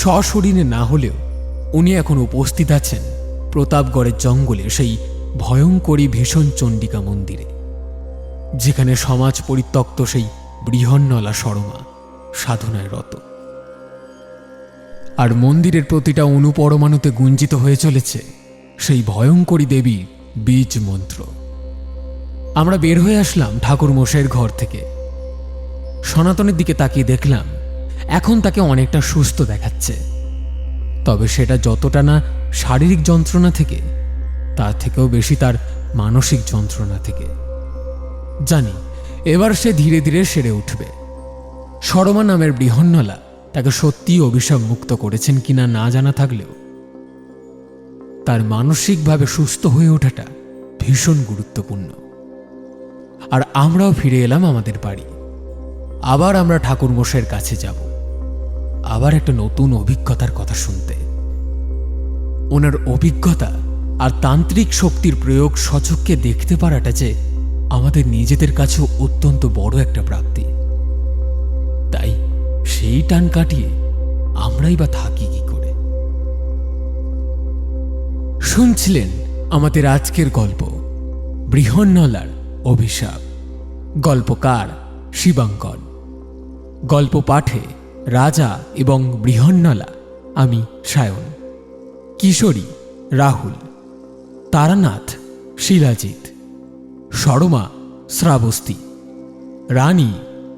সশরীরে না হলেও উনি এখন উপস্থিত আছেন প্রতাপগড়ের জঙ্গলে সেই ভয়ঙ্করী ভীষণ চণ্ডিকা মন্দিরে, যেখানে সমাজ পরিত্যক্ত সেই বৃহন্নলা সরমা সাধনায় রত। আর মন্দিরের প্রতিটা অনুপরমাণুতে গুঞ্জিত হয়ে চলেছে সেই ভয়ঙ্করী দেবীর বীজ মন্ত্র। আমরা বের হয়ে আসলাম ঠাকুরমশাইয়ের ঘর থেকে। সনাতনের দিকে তাকিয়ে দেখলাম এখন তাকে অনেকটা সুস্থ দেখাচ্ছে। তবে সেটা যতটা না শারীরিক যন্ত্রণা থেকে, তার থেকেও বেশি তার মানসিক যন্ত্রণা থেকে। জানি এবার সে ধীরে ধীরে সেরে উঠবে। সরমা নামের বৃহন্নলা তাকে সত্যিই অভিশাপ মুক্ত করেছেন কিনা না জানা থাকলেও তার মানসিকভাবে সুস্থ হয়ে ওঠাটা ভীষণ গুরুত্বপূর্ণ। আর আমরাও ফিরে এলাম আমাদের বাড়ি। আবার আমরা ঠাকুরমশাইয়ের কাছে যাব, আবার একটা নতুন অভিজ্ঞতার কথা শুনতে। ওনার অভিজ্ঞতা আর তান্ত্রিক শক্তির প্রয়োগ সচক্ষে দেখতে পারাটা যে আমাদের নিজেদের কাছেও অত্যন্ত বড় একটা প্রাপ্তি। তাই সেই টান কাটিয়ে আমরাই বা থাকি কি করে? শুনছিলেন আমাদের আজকের গল্প বৃহন্নলার অভিশাপ। গল্পকার শিবাঙ্কন। গল্প পাঠে রাজা এবং বৃহন্নলা আমি সায়ন, কিশোরী রাহুল, তারানাথ শিলাজিৎ, সরমা শ্রাবস্তী, রানী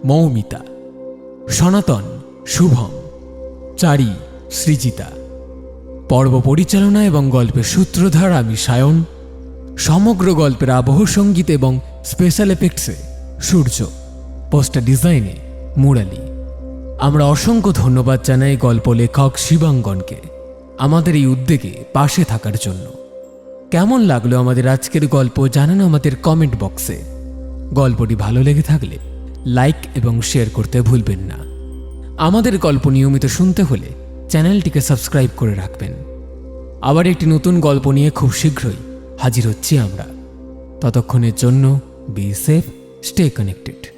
মৌমিতা, সনাতন শুভম, চারি সৃজিতা। পর্ব পরিচালনা এবং গল্পের সূত্রধার আমি সায়ন। সমগ্র গল্পের আবহ সঙ্গীত এবং স্পেশাল এফেক্টসে সূর্য, পোস্টার ডিজাইনে মুরালি। আমরা অসংখ্য ধন্যবাদ জানাই গল্প লেখক শিবাঙ্কনকে আমাদের এই উদ্যোগে পাশে থাকার জন্য। কেমন লাগলো আমাদের আজকের গল্প জানান আমাদের কমেন্ট বক্সে। গল্পটি ভালো লেগে থাকলে লাইক এবং শেয়ার করতে ভুলবেন না। আমাদের গল্প নিয়মিত শুনতে হলে চ্যানেলটিকে সাবস্ক্রাইব করে রাখবেন। আবার একটি নতুন গল্প নিয়ে খুব শীঘ্রই হাজির হচ্ছি আমরা। ততক্ষণের জন্য বি সেফ, স্টে কানেক্টেড।